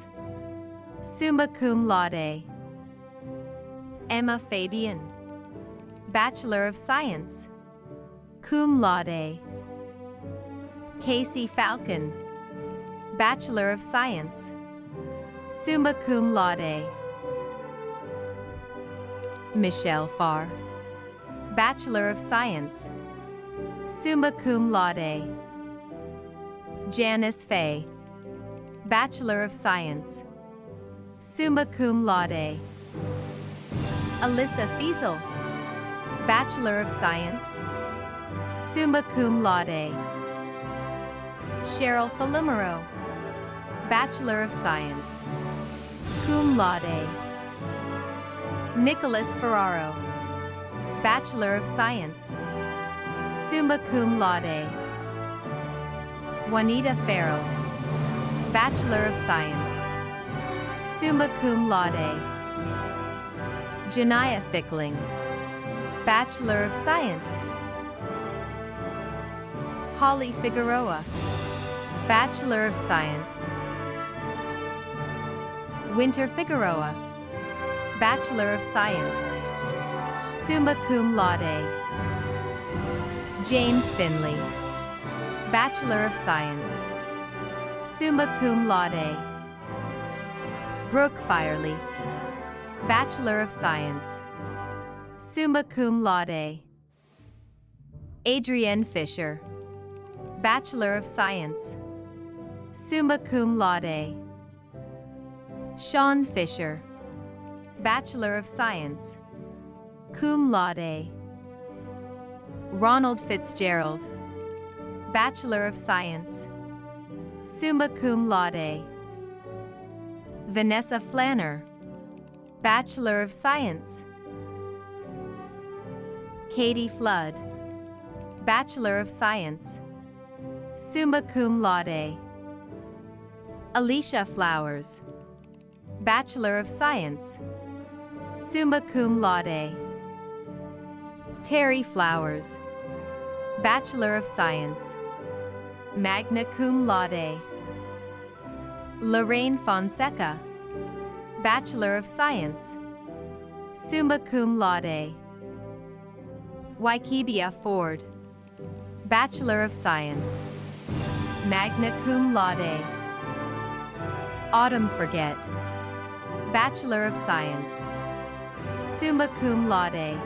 summa cum laude. Emma Fabian, Bachelor of Science, cum laude. Casey Falcon, Bachelor of Science, summa cum laude. Michelle Farr, Bachelor of Science, summa cum laude. Janice Fay, Bachelor of Science, summa cum laude. Alyssa Fiesel, Bachelor of Science, summa cum laude. Cheryl Falumero, Bachelor of Science, cum laude. Nicholas Ferraro, Bachelor of Science, summa cum laude. Juanita Farrell, Bachelor of Science, summa cum laude. Janiyah Fickling, Bachelor of Science. Holly Figueroa, Bachelor of Science. Winter Figueroa, Bachelor of Science, summa cum laude. James Finley, Bachelor of Science, summa cum laude. Brooke Firely, Bachelor of Science, summa cum laude. Adrienne Fisher, Bachelor of Science, summa cum laude. Sean Fisher, Bachelor of Science, cum laude. Ronald Fitzgerald, Bachelor of Science, summa cum laude. Vanessa Flanner, Bachelor of Science. Katie Flood, Bachelor of Science, summa cum laude. Alicia Flowers, Bachelor of Science, summa cum laude. Terry Flowers, Bachelor of Science, magna cum laude. Lorraine Fonseca, Bachelor of Science, summa cum laude. Waikibia Ford, Bachelor of Science, magna cum laude. Autumn Forget, Bachelor of Science, summa cum laude.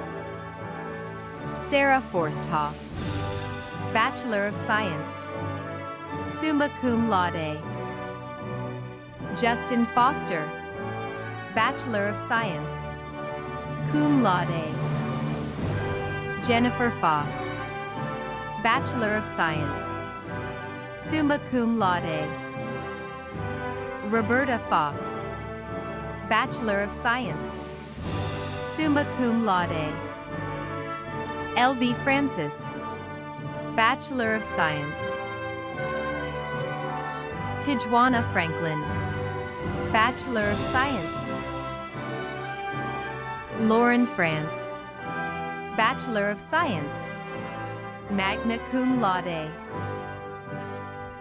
Sarah Forsthoff, Bachelor of Science, summa cum laude. Justin Foster, Bachelor of Science, cum laude. Jennifer Fox, Bachelor of Science, summa cum laude. Roberta Fox, Bachelor of Science, summa cum laude. L.V. Francis, Bachelor of Science. Tijuana Franklin, Bachelor of Science. Lauren France, Bachelor of Science, magna cum laude.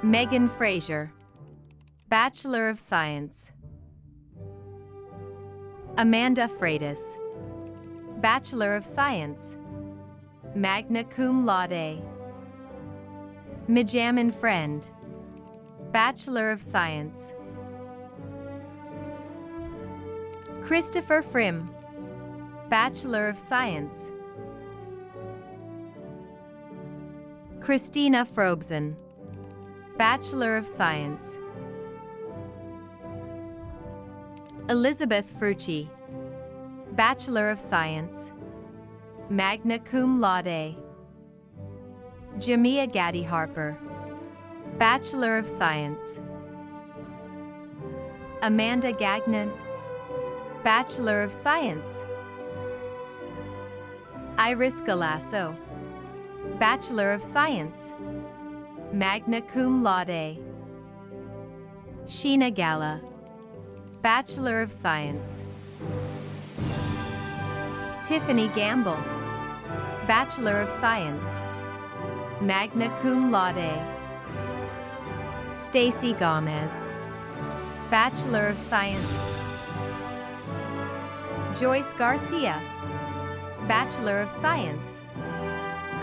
Megan Fraser, Bachelor of Science. Amanda Freitas, Bachelor of Science, magna cum laude. Mijamin Friend, Bachelor of Science. Christopher Frim, Bachelor of Science. Christina Frobzen, Bachelor of Science. Elizabeth Frucci, Bachelor of Science, magna cum laude. Jamia Gaddy Harper, Bachelor of Science. Amanda Gagnon, Bachelor of Science. Iris Galasso, Bachelor of Science, magna cum laude. Sheena Gala, Bachelor of Science. Tiffany Gamble, Bachelor of Science, magna cum laude. Stacy Gomez, Bachelor of Science. Joyce Garcia, Bachelor of Science,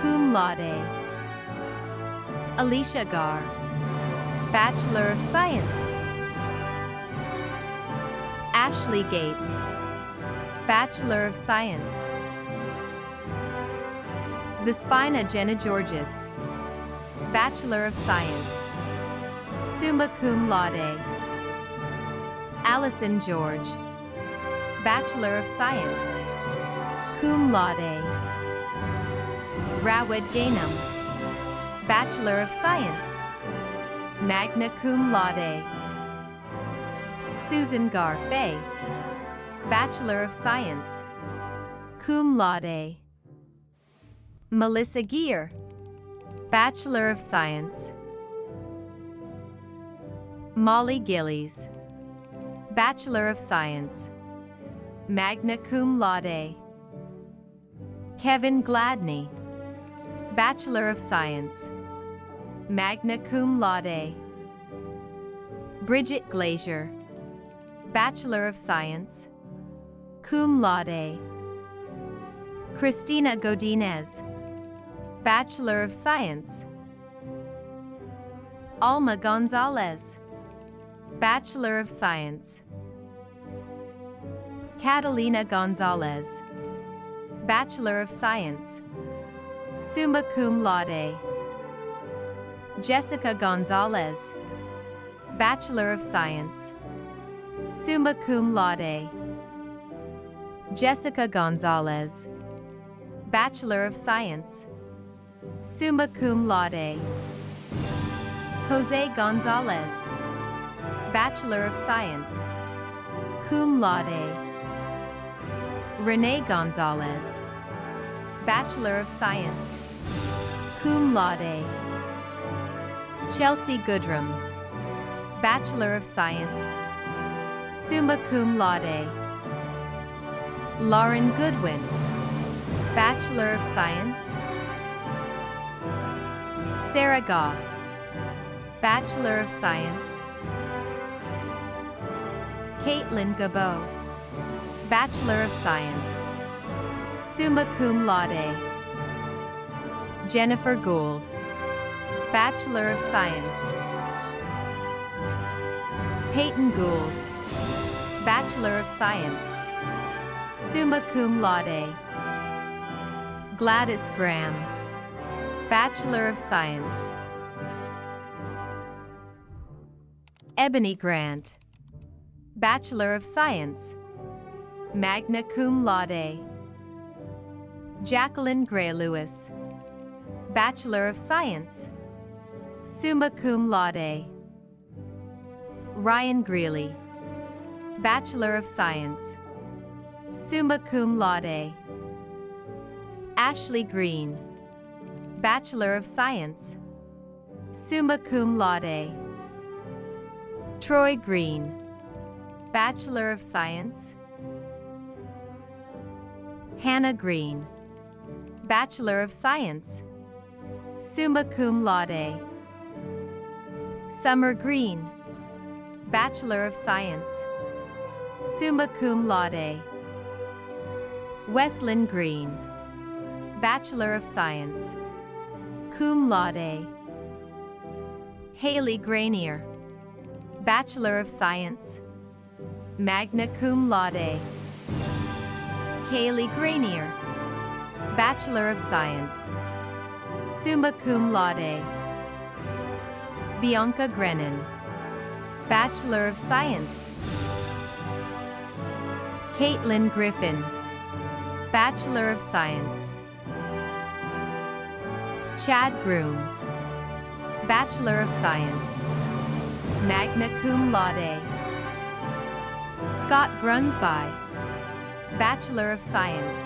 cum laude. Alicia Gar, Bachelor of Science. Ashley Gates, Bachelor of Science. Despina Jenna Georges, Bachelor of Science, summa cum laude. Allison George, Bachelor of Science, cum laude. Rawad Gainam, Bachelor of Science, magna cum laude. Susan Garfay, Bachelor of Science, cum laude. Melissa Gear, Bachelor of Science. Molly Gillies, Bachelor of Science, magna cum laude. Kevin Gladney, Bachelor of Science, magna cum laude. Bridget Glazier, Bachelor of Science, cum laude. Christina Godinez, Bachelor of Science. Alma Gonzalez, Bachelor of Science. Catalina Gonzalez, Bachelor of Science, summa cum laude. Jessica Gonzalez, Bachelor of Science, summa cum laude. Jessica Gonzalez, Bachelor of Science, summa cum laude. Jose Gonzalez, Bachelor of Science, cum laude. Renee Gonzalez, Bachelor of Science, cum laude. Chelsea Goodrum, Bachelor of Science, summa cum laude. Lauren Goodwin, Bachelor of Science. Sarah Goff, Bachelor of Science. Caitlin Gabot, Bachelor of Science, summa cum laude. Jennifer Gould, Bachelor of Science. Peyton Gould, Bachelor of Science, summa cum laude. Gladys Graham, Bachelor of Science. Ebony Grant, Bachelor of Science, magna cum laude. Jacqueline Gray Lewis, Bachelor of Science, summa cum laude. Ryan Greeley, Bachelor of Science, summa cum laude. Ashley Green, Bachelor of Science, summa cum laude. Troy Green, Bachelor of Science. Hannah Green, Bachelor of Science, summa cum laude. Summer Green, Bachelor of Science, summa cum laude. Weslyn Green, Bachelor of Science, cum laude. Haley Granier, Bachelor of Science, magna cum laude. Kaylee Granier, Bachelor of Science, summa cum laude. Bianca Grennan, Bachelor of Science. Caitlin Griffin, Bachelor of Science. Chad Grooms, Bachelor of Science, magna cum laude. Scott Grunsby, Bachelor of Science,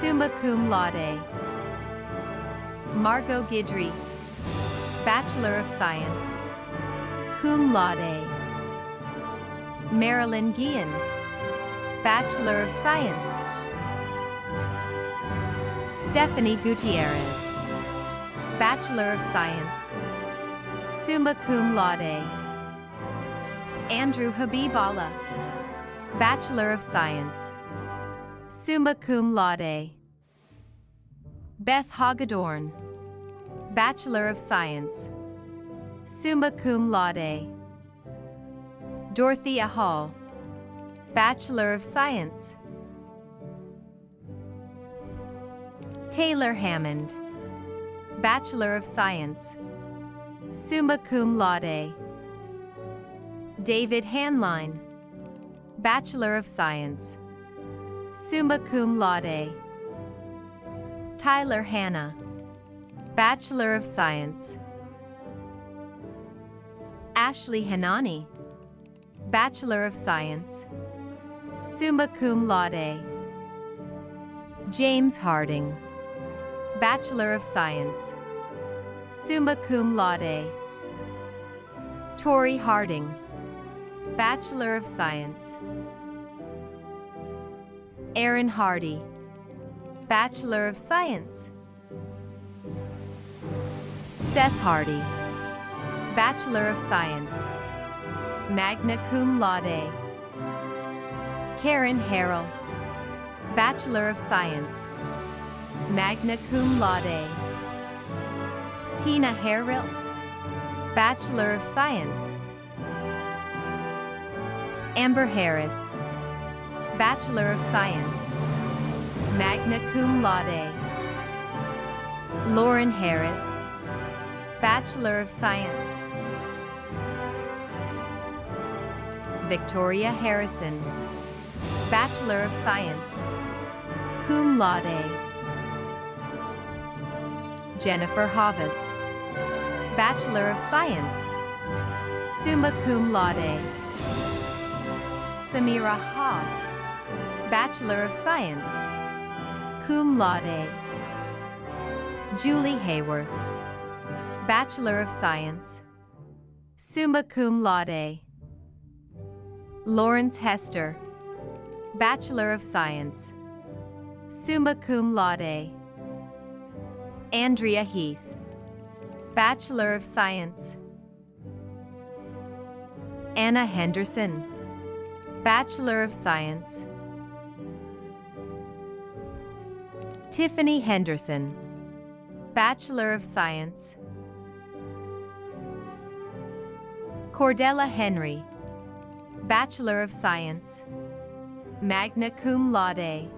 summa cum laude. Margot Guidry, Bachelor of Science, cum laude. Marilyn Guillen, Bachelor of Science. Stephanie Gutierrez, Bachelor of Science, summa cum laude. Andrew Habiballa, Bachelor of Science, summa cum laude. Beth Hagedorn, Bachelor of Science, summa cum laude. Dorothea Hall, Bachelor of Science. Taylor Hammond, Bachelor of Science, summa cum laude. David Hanline, Bachelor of Science, summa cum laude. Tyler Hanna, Bachelor of Science. Ashley Hanani, Bachelor of Science, summa cum laude. James Harding, Bachelor of Science, summa cum laude. Tori Harding, Bachelor of Science. Aaron Hardy, Bachelor of Science. Seth Hardy, Bachelor of Science, magna cum laude. Karen Harrell, Bachelor of Science, magna cum laude. Tina Harrell, Bachelor of Science. Amber Harris, Bachelor of Science, magna cum laude. Lauren Harris, Bachelor of Science. Victoria Harrison, Bachelor of Science, cum laude. Jennifer Havas, Bachelor of Science, summa cum laude. Samira Ha, Bachelor of Science, cum laude. Julie Hayworth, Bachelor of Science, summa cum laude. Lawrence Hester, Bachelor of Science, summa cum laude. Andrea Heath, Bachelor of Science. Anna Henderson, Bachelor of Science. Tiffany Henderson, Bachelor of Science. Cordella Henry, Bachelor of Science, magna cum laude.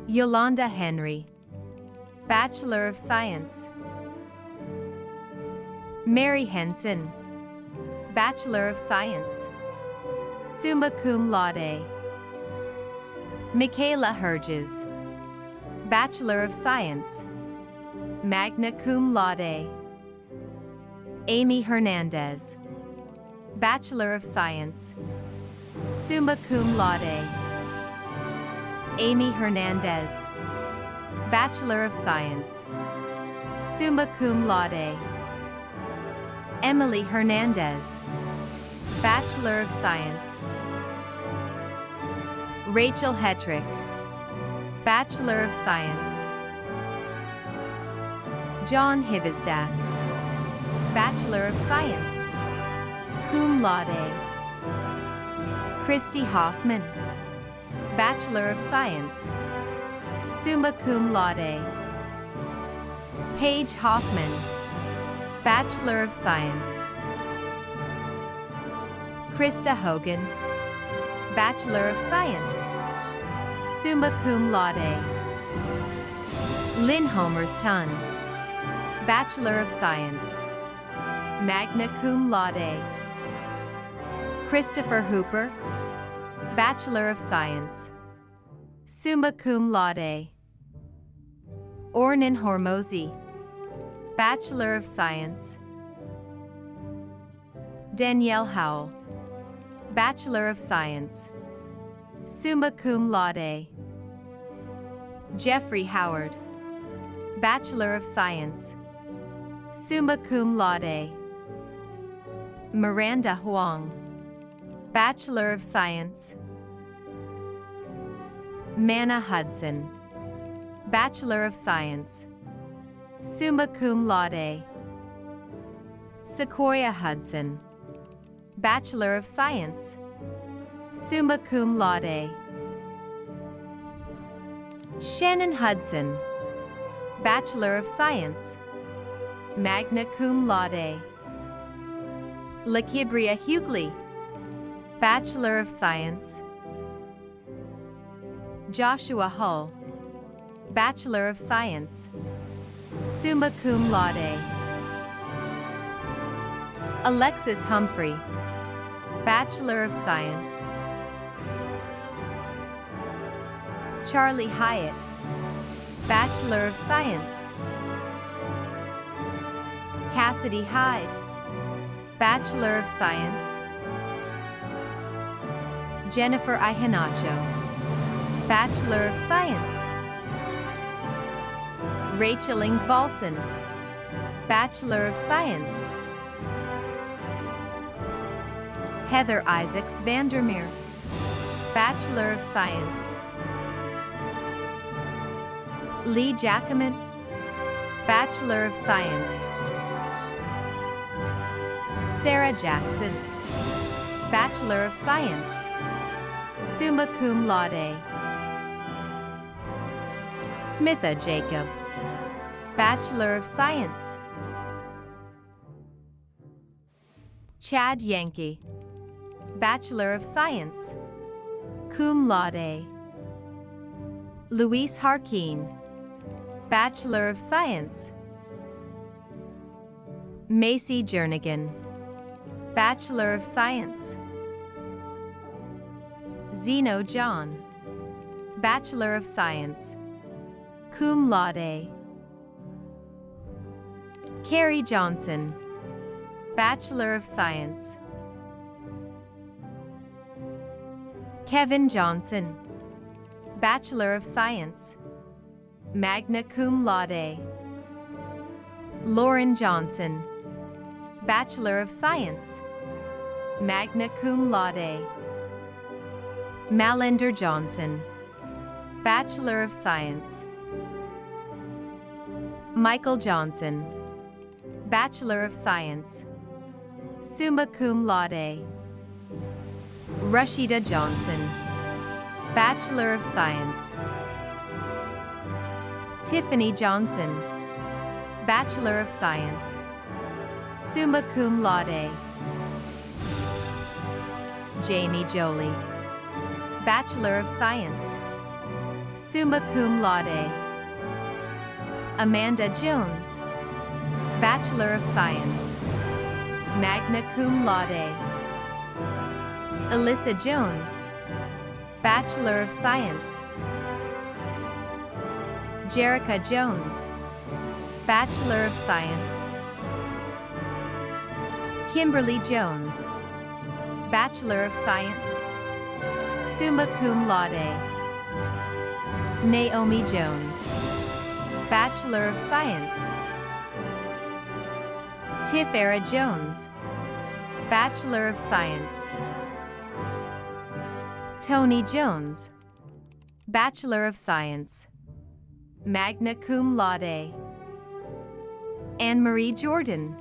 Yolanda Henry, Bachelor of Science. Mary Henson, Bachelor of Science, summa cum laude. Michaela Herges, Bachelor of Science, magna cum laude. Amy Hernandez, Bachelor of Science, summa cum laude. Amy Hernandez, Bachelor of Science, summa cum laude. Emily Hernandez, Bachelor of Science. Rachel Hetrick, Bachelor of Science. John Hivesdack, Bachelor of Science, cum laude. Christy Hoffman, Bachelor of Science, summa cum laude. Paige Hoffman, Bachelor of Science. Krista Hogan, Bachelor of Science, summa cum laude. Lynn Homers-Tunn, Bachelor of Science, magna cum laude. Christopher Hooper, Bachelor of Science, summa cum laude. Ornan Hormozi, Bachelor of Science. Danielle Howell, Bachelor of Science, summa cum laude. Jeffrey Howard, Bachelor of Science, summa cum laude. Miranda Huang, Bachelor of Science. Manna Hudson, Bachelor of Science, summa cum laude. Sequoia Hudson, Bachelor of Science, summa cum laude. Shannon Hudson, Bachelor of Science, magna cum laude. Lakibria Hughley, Bachelor of Science. Joshua Hull, Bachelor of Science, summa cum laude. Alexis Humphrey, Bachelor of Science. Charlie Hyatt, Bachelor of Science. Cassidy Hyde, Bachelor of Science. Jennifer Ihanacho, Bachelor of Science. Rachel Ingvalson, Bachelor of Science. Heather Isaacs Vandermeer, Bachelor of Science. Lee Jackaman, Bachelor of Science. Sarah Jackson, Bachelor of Science, summa cum laude. Smitha Jacob, Bachelor of Science. Chad Yankee, Bachelor of Science, cum laude. Luis Harkeen, Bachelor of Science. Macy Jernigan, Bachelor of Science. Zeno John, Bachelor of Science, cum laude. Carrie Johnson, Bachelor of Science. Kevin Johnson, Bachelor of Science, magna cum laude. Lauren Johnson, Bachelor of Science, magna cum laude. Malender Johnson, Bachelor of Science. Michael Johnson, Bachelor of Science, summa cum laude. Rashida Johnson, Bachelor of Science. Tiffany Johnson, Bachelor of Science, summa cum laude. Jamie Jolie, Bachelor of Science, summa cum laude. Amanda Jones, Bachelor of Science, magna cum laude. Alyssa Jones, Bachelor of Science. Jerica Jones, Bachelor of Science. Kimberly Jones, Bachelor of Science, summa cum laude. Naomi Jones, Bachelor of Science. Tifera Jones, Bachelor of Science. Tony Jones, Bachelor of Science, magna cum laude. Anne-Marie Jordan,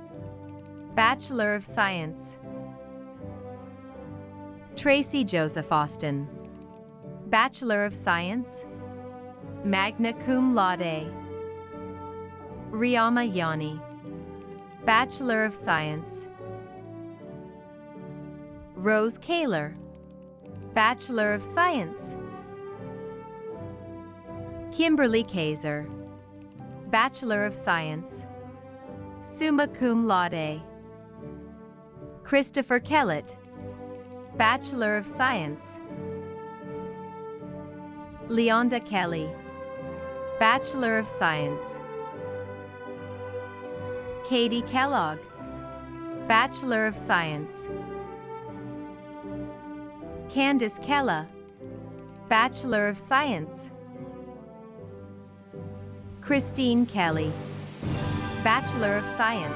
Bachelor of Science. Tracy Joseph Austin, Bachelor of Science, magna cum laude. Riyama Yani, Bachelor of Science. Rose Kaler, Bachelor of Science. Kimberly Kaiser, Bachelor of Science, summa cum laude. Christopher Kellett, Bachelor of Science. Leonda Kelly, Bachelor of Science. Katie Kellogg, Bachelor of Science. Candace Kella, Bachelor of Science. Christine Kelly, Bachelor of Science,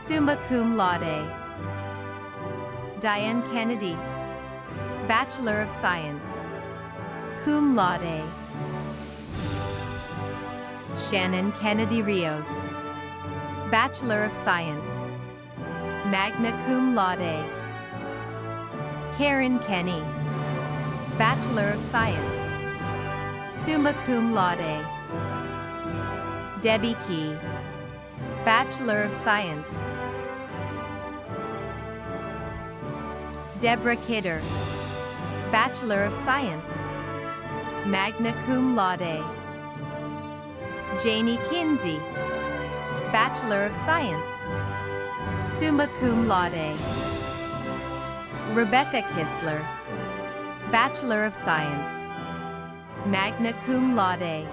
summa cum laude. Diane Kennedy, Bachelor of Science, cum laude. Shannon Kennedy Rios, Bachelor of Science, magna cum laude. Karen Kenny, Bachelor of Science, summa cum laude. Debbie Key, Bachelor of Science. Deborah Kidder, Bachelor of Science, magna cum laude. Janie Kinsey, Bachelor of Science, summa cum laude. Rebecca Kistler, Bachelor of Science, magna cum laude.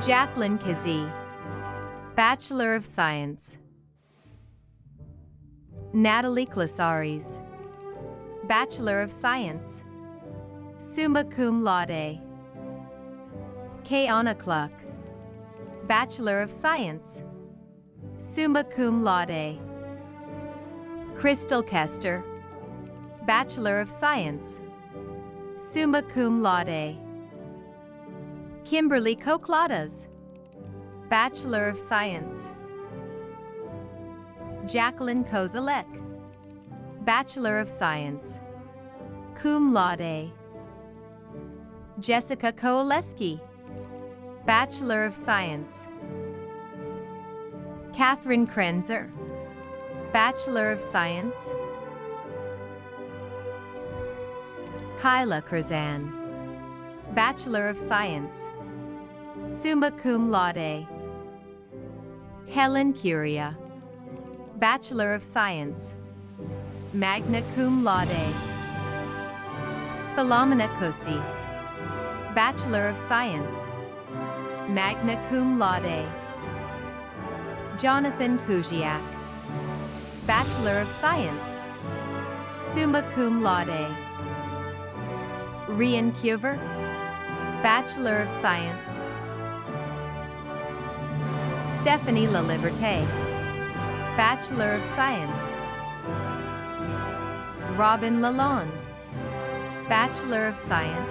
Jacqueline Kazee, Bachelor of Science. Natalie Clasares, Bachelor of Science, summa cum laude. Kayana Cluck, Bachelor of Science, summa cum laude. Crystal Kester, Bachelor of Science, summa cum laude. Kimberly Kokladas, Bachelor of Science. Jacqueline Kozalek, Bachelor of Science, cum laude. Jessica Koleski, Bachelor of Science. Catherine Krenzer, Bachelor of Science. Kyla Curzan, Bachelor of Science, summa cum laude. Helen Curia, Bachelor of Science, magna cum laude. Philomena Kosi, Bachelor of Science, magna cum laude. Jonathan Kujiak, Bachelor of Science, summa cum laude. Rian Cuver, Bachelor of Science. Stephanie LaLiberté, Bachelor of Science. Robin Lalonde, Bachelor of Science.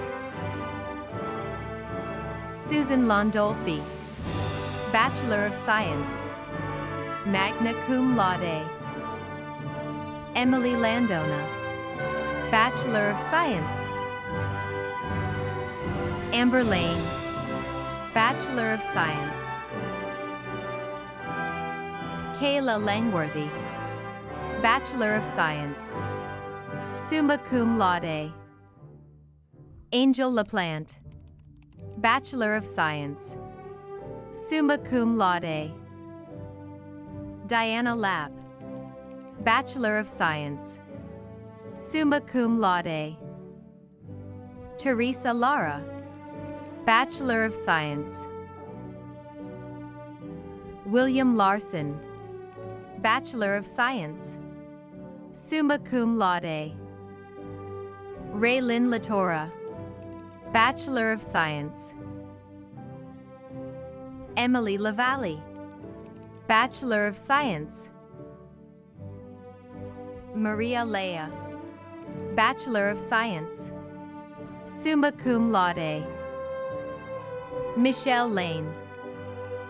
Susan Landolfi, Bachelor of Science, magna cum laude. Emily Landona, Bachelor of Science. Amber Lane, Bachelor of Science. Kayla Langworthy, Bachelor of Science, summa cum laude. Angel LaPlante, Bachelor of Science, summa cum laude. Diana Lapp, Bachelor of Science, summa cum laude. Teresa Lara, Bachelor of Science. William Larson, Bachelor of Science, summa cum laude. Raylin Latora, Bachelor of Science. Emily LaValle, Bachelor of Science. Maria Leah, Bachelor of Science, summa cum laude. Michelle Lane,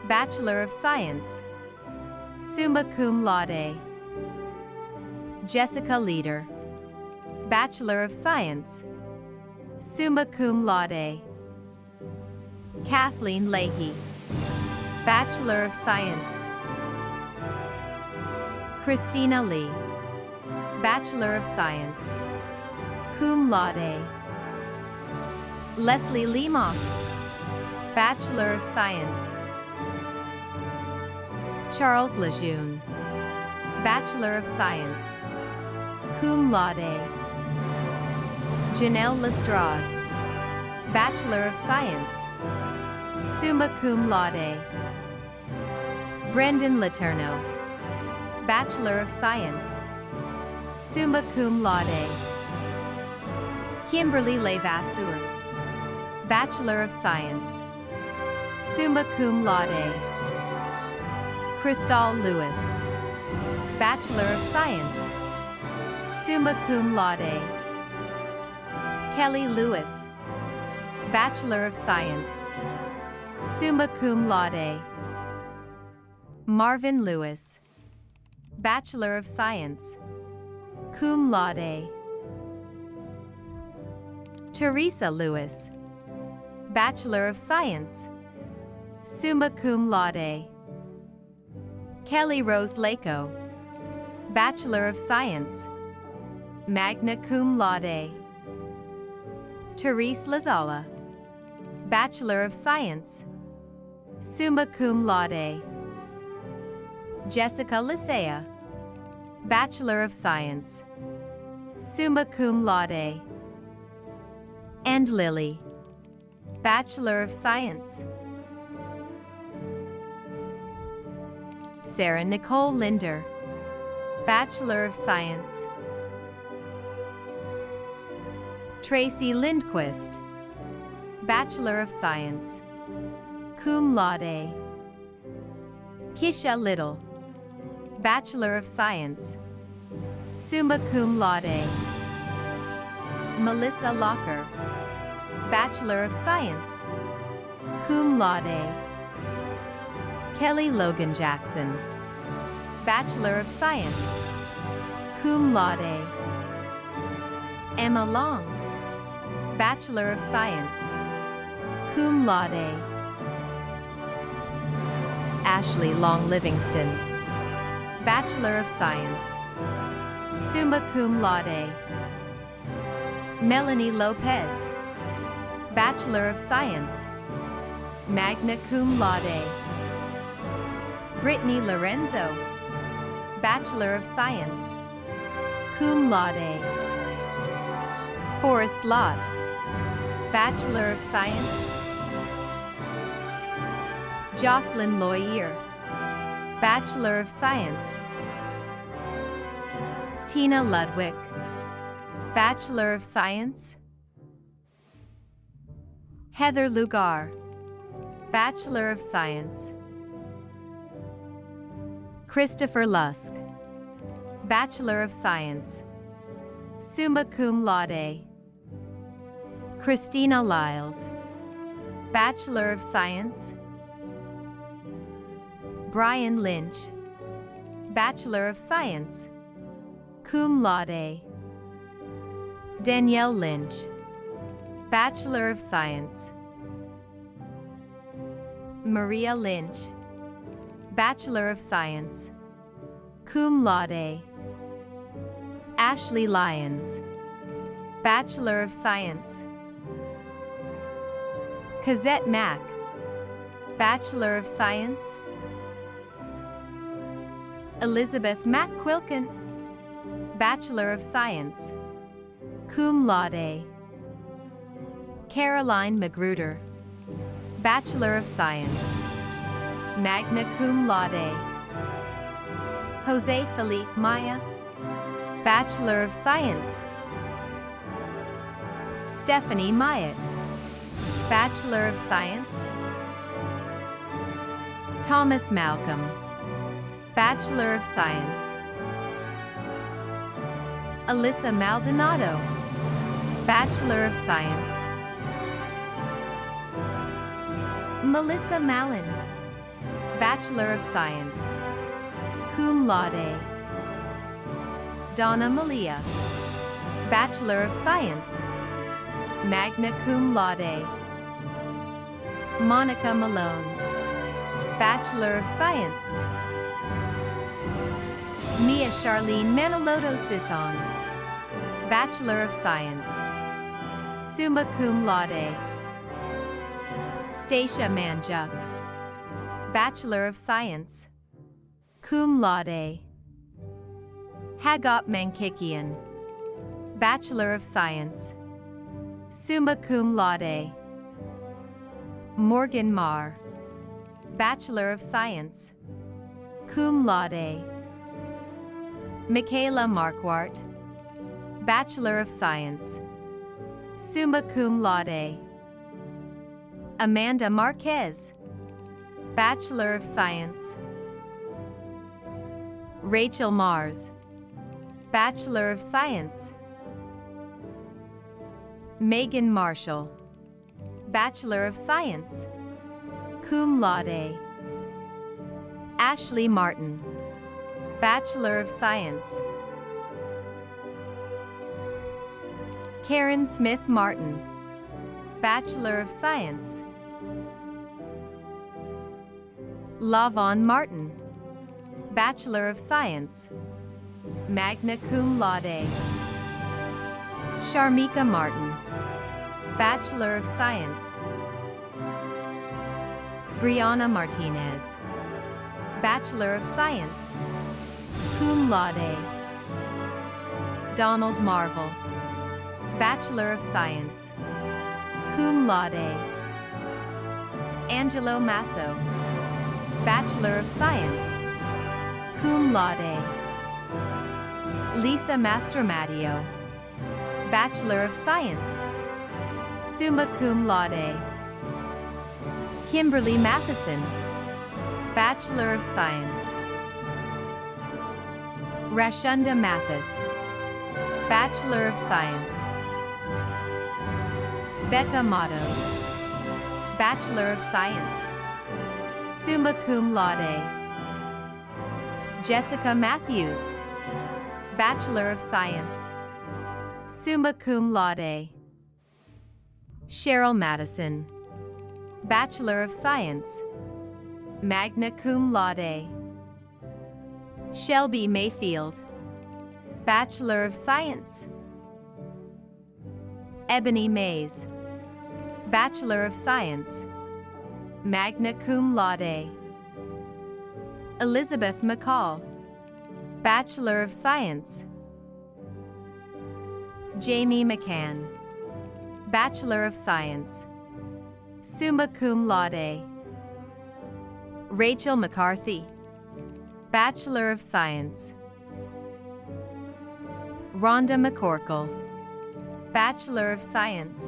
Bachelor of Science, summa cum laude. Jessica Leader, Bachelor of Science, summa cum laude. Kathleen Leahy, Bachelor of Science. Christina Lee, Bachelor of Science, cum laude. Leslie Lima, Bachelor of Science. Charles Lejeune, Bachelor of Science, cum laude. Janelle Lestrade, Bachelor of Science, summa cum laude. Brendan Letourneau, Bachelor of Science, summa cum laude. Kimberly Levasseur, Bachelor of Science, summa cum laude. Crystal Lewis, Bachelor of Science, summa cum laude. Kelly Lewis, Bachelor of Science, summa cum laude. Marvin Lewis, Bachelor of Science, cum laude. Teresa Lewis, Bachelor of Science, summa cum laude. Kelly Rose Lako, Bachelor of Science, magna cum laude. Therese Lazala, Bachelor of Science, summa cum laude. Jessica Lisea, Bachelor of Science, summa cum laude. And Lily, Bachelor of Science. Sarah Nicole Linder, Bachelor of Science. Tracy Lindquist, Bachelor of Science, cum laude. Kisha Little, Bachelor of Science, summa cum laude. Melissa Locker, Bachelor of Science, cum laude. Kelly Logan Jackson, Bachelor of Science, cum laude. Emma Long, Bachelor of Science, cum laude. Ashley Long Livingston, Bachelor of Science, summa cum laude. Melanie Lopez, Bachelor of Science, magna cum laude. Brittany Lorenzo, Bachelor of Science, cum laude. Forrest Lott, Bachelor of Science. Jocelyn Loyer, Bachelor of Science. Tina Ludwig, Bachelor of Science. Heather Lugar, Bachelor of Science. Christopher Lusk, Bachelor of Science, summa cum laude. Christina Lyles, Bachelor of Science. Brian Lynch, Bachelor of Science, cum laude. Danielle Lynch, Bachelor of Science. Maria Lynch, Bachelor of Science, cum laude. Ashley Lyons, Bachelor of Science. Cosette Mack, Bachelor of Science. Elizabeth McQuilkin, Bachelor of Science, cum laude. Caroline Magruder, Bachelor of Science, magna cum laude. Jose Felipe Maya, Bachelor of Science. Stephanie Myatt, Bachelor of Science. Thomas Malcolm, Bachelor of Science. Alyssa Maldonado, Bachelor of Science. Melissa Mallon, Bachelor of Science, cum laude. Donna Malia, Bachelor of Science, magna cum laude. Monica Malone, Bachelor of Science. Mia Charlene Maniloto Sisson, Bachelor of Science, summa cum laude. Stacia Manjuk, Bachelor of Science, cum laude. Hagot Mankikian, Bachelor of Science, summa cum laude. Morgan Marr, Bachelor of Science, cum laude. Michaela Marquardt, Bachelor of Science, summa cum laude. Amanda Marquez, Bachelor of Science. Rachel Mars, Bachelor of Science. Megan Marshall, Bachelor of Science, cum laude. Ashley Martin, Bachelor of Science. Karen Smith Martin, Bachelor of Science. Lavon Martin, Bachelor of Science, magna cum laude. Sharmika Martin, Bachelor of Science. Brianna Martinez, Bachelor of Science, cum laude. Donald Marvel, Bachelor of Science, cum laude. Angelo Masso, Bachelor of Science, cum laude. Lisa Mastromattio, Bachelor of Science, summa cum laude. Kimberly Matheson, Bachelor of Science. Rashunda Mathis, Bachelor of Science. Becca Motto, Bachelor of Science, summa cum laude. Jessica Matthews, Bachelor of Science, summa cum laude. Cheryl Madison, Bachelor of Science, magna cum laude. Shelby Mayfield, Bachelor of Science. Ebony Mays, Bachelor of Science, magna cum laude. Elizabeth McCall, Bachelor of Science. Jamie McCann, Bachelor of Science, summa cum laude. Rachel McCarthy, Bachelor of Science. Rhonda McCorkle, Bachelor of Science.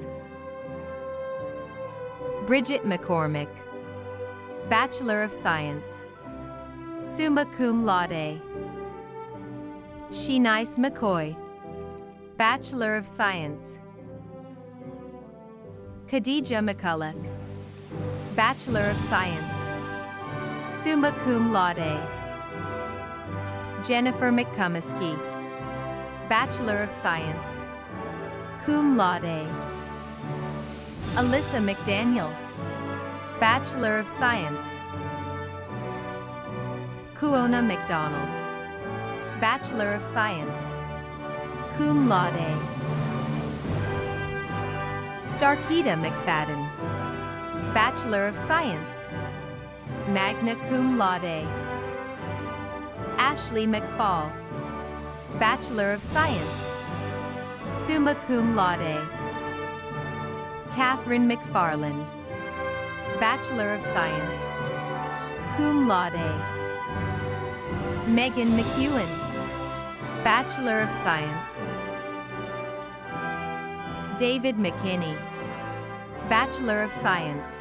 Bridget McCormick, Bachelor of Science, summa cum laude. Shenice McCoy, Bachelor of Science. Khadija McCulloch, Bachelor of Science, summa cum laude. Jennifer McCumisky, Bachelor of Science, cum laude. Alyssa McDaniel, Bachelor of Science. Kuona McDonald, Bachelor of Science, cum laude. Starkita McFadden, Bachelor of Science, magna cum laude. Ashley McFall, Bachelor of Science, summa cum laude. Catherine McFarland, Bachelor of Science, cum laude. Megan McEwen, Bachelor of Science. David McKinney, Bachelor of Science,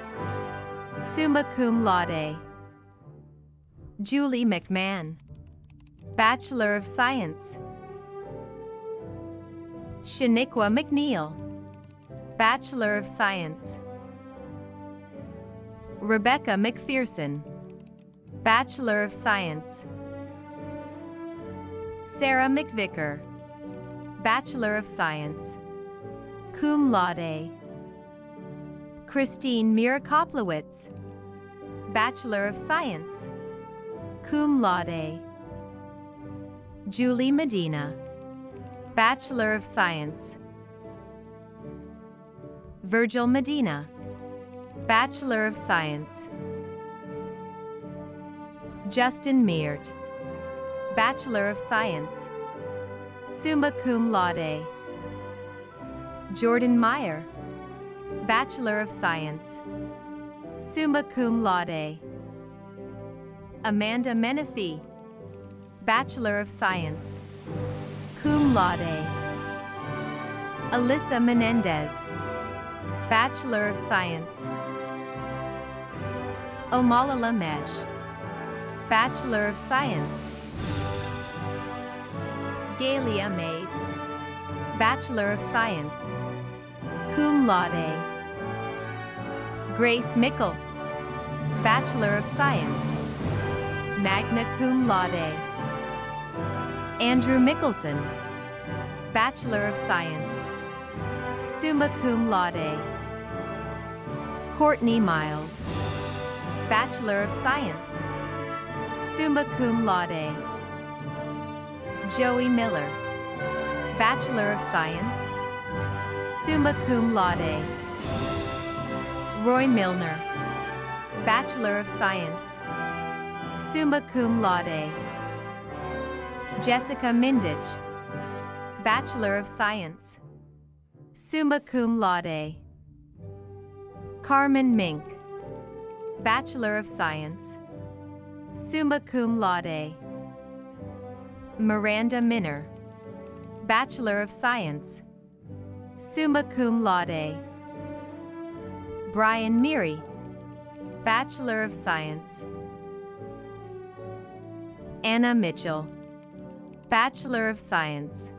summa cum laude. Julie McMahon, Bachelor of Science. Shaniqua McNeil, Bachelor of Science. Rebecca McPherson, Bachelor of Science. Sarah McVicker, Bachelor of Science, cum laude. Christine Mirakoplowitz, Bachelor of Science, cum laude. Julie Medina, Bachelor of Science. Virgil Medina, Bachelor of Science. Justin Meert, Bachelor of Science, summa cum laude. Jordan Meyer, Bachelor of Science, summa cum laude. Amanda Menifee, Bachelor of Science, cum laude. Alyssa Menendez, Bachelor of Science. Omalala Mesh, Bachelor of Science. Galia Maid, Bachelor of Science, cum laude. Grace Mickle, Bachelor of Science, magna cum laude. Andrew Mickelson, Bachelor of Science, summa cum laude. Courtney Miles, Bachelor of Science, summa cum laude. Joey Miller, Bachelor of Science, summa cum laude. Roy Milner, Bachelor of Science, summa cum laude. Jessica Mindich, Bachelor of Science, summa cum laude. Carmen Mink, Bachelor of Science, summa cum laude. Miranda Minner, Bachelor of Science, summa cum laude. Brian Meary, Bachelor of Science. Anna Mitchell, Bachelor of Science.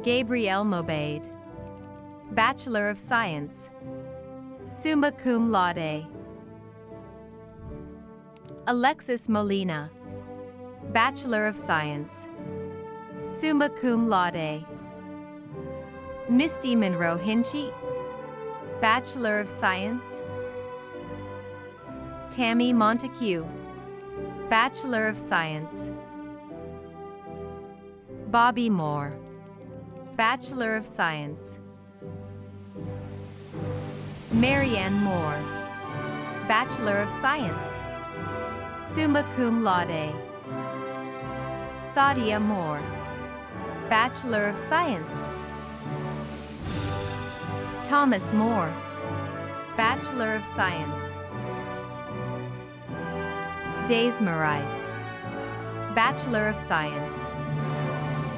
Gabrielle Mobaid, Bachelor of Science, summa cum laude. Alexis Molina, Bachelor of Science, summa cum laude. Misty Monroe Hinchey, Bachelor of Science. Tammy Montague, Bachelor of Science. Bobby Moore, Bachelor of Science. Marianne Moore, Bachelor of Science, summa cum laude. Sadia Moore, Bachelor of Science. Thomas Moore, Bachelor of Science. Days Morais, Bachelor of Science,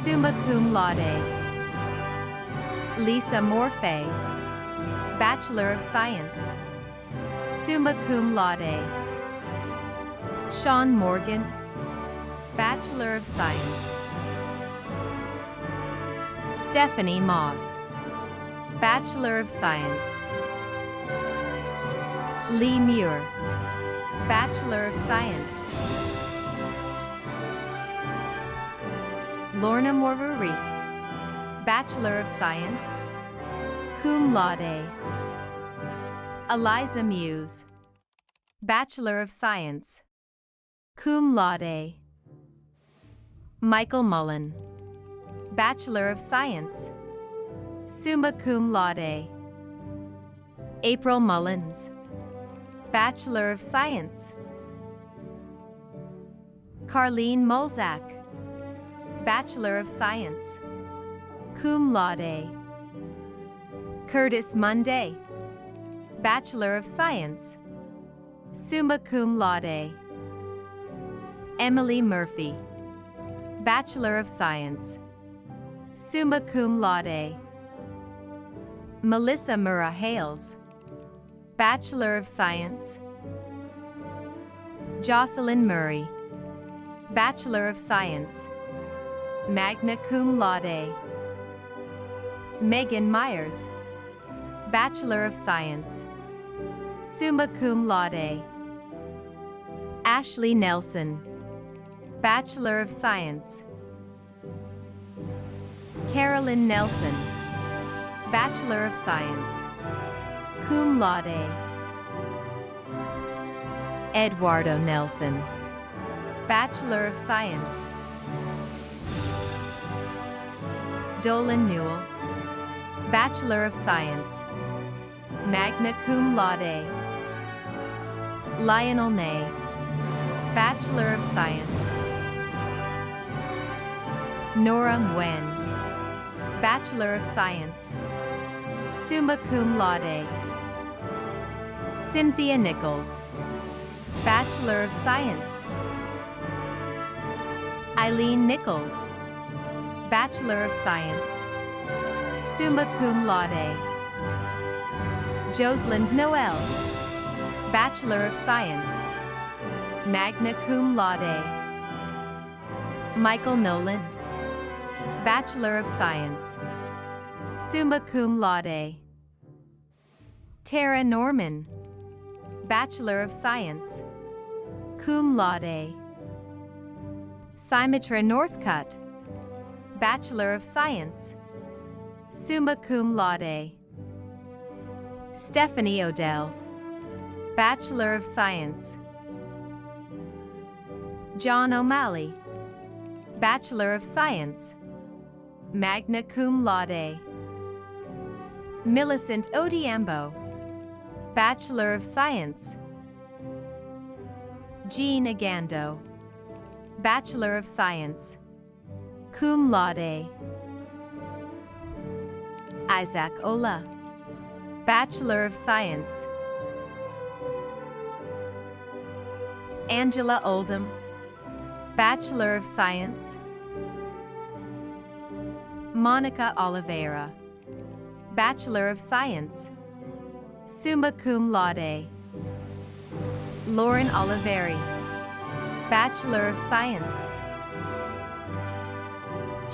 summa cum laude. Lisa Morphe, Bachelor of Science, summa cum laude. Sean Morgan, Bachelor of Science. Stephanie Moss, Bachelor of Science. Lee Muir, Bachelor of Science. Lorna Morvuri, Bachelor of Science, cum laude. Eliza Muse, Bachelor of Science, cum laude. Michael Mullen, Bachelor of Science, summa cum laude. April Mullins, Bachelor of Science. Carlene Mulzak, Bachelor of Science, cum laude. Curtis Munday, Bachelor of Science, summa cum laude. Emily Murphy, Bachelor of Science, summa cum laude. Melissa Murrah Hales, Bachelor of Science. Jocelyn Murray, Bachelor of Science, magna cum laude. Megan Myers, Bachelor of Science, summa cum laude. Ashley Nelson, Bachelor of Science. Carolyn Nelson, Bachelor of Science, cum laude. Eduardo Nelson, Bachelor of Science. Dolan Newell, Bachelor of Science, magna cum laude. Lionel Ney, Bachelor of Science. Nora Nguyen, Bachelor of Science, summa cum laude. Cynthia Nichols, Bachelor of Science. Eileen Nichols, Bachelor of Science, summa cum laude. Josalind Noel, Bachelor of Science, magna cum laude. Michael Noland, Bachelor of Science, summa cum laude. Tara Norman, Bachelor of Science, cum laude. Symmetra Northcutt, Bachelor of Science, summa cum laude. Stephanie Odell, Bachelor of Science. John O'Malley, Bachelor of Science, magna cum laude. Millicent Odiambo, Bachelor of Science. Jean Agando, Bachelor of Science, cum laude. Isaac Ola, Bachelor of Science. Angela Oldham, Bachelor of Science. Monica Oliveira, Bachelor of Science, summa cum laude. Lauren Oliveri, Bachelor of Science.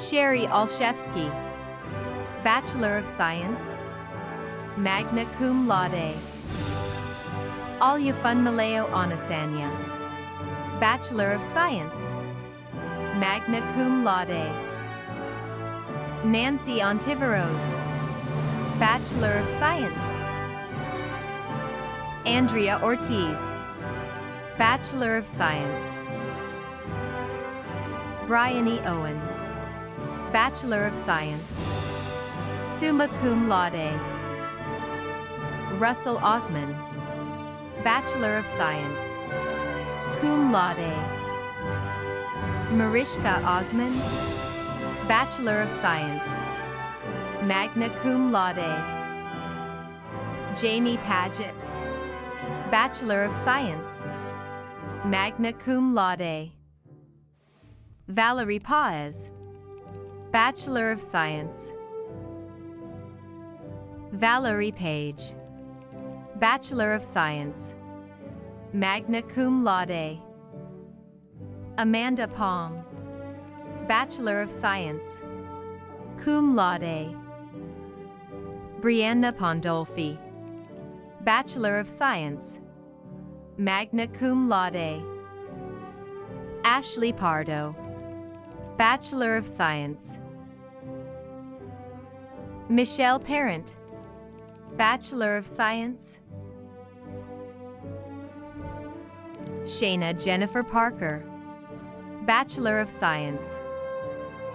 Sherry Olszewski, Bachelor of Science, magna cum laude. Olyafunmaleo Onasanya, Bachelor of Science, magna cum laude. Nancy Ontiveros, Bachelor of Science. Andrea Ortiz, Bachelor of Science. Bryony Owen, Bachelor of Science, summa cum laude. Russell Osman, Bachelor of Science, cum laude. Mariska Osman, Bachelor of Science, magna cum laude. Jamie Paget, Bachelor of Science, magna cum laude. Valerie Paez, Bachelor of Science. Valerie Page, Bachelor of Science, magna cum laude. Amanda Palm, Bachelor of Science, cum laude. Brianna Pandolfi, Bachelor of Science, magna cum laude. Ashley Pardo, Bachelor of Science. Michelle Parent, Bachelor of Science. Shayna Jennifer Parker, Bachelor of Science,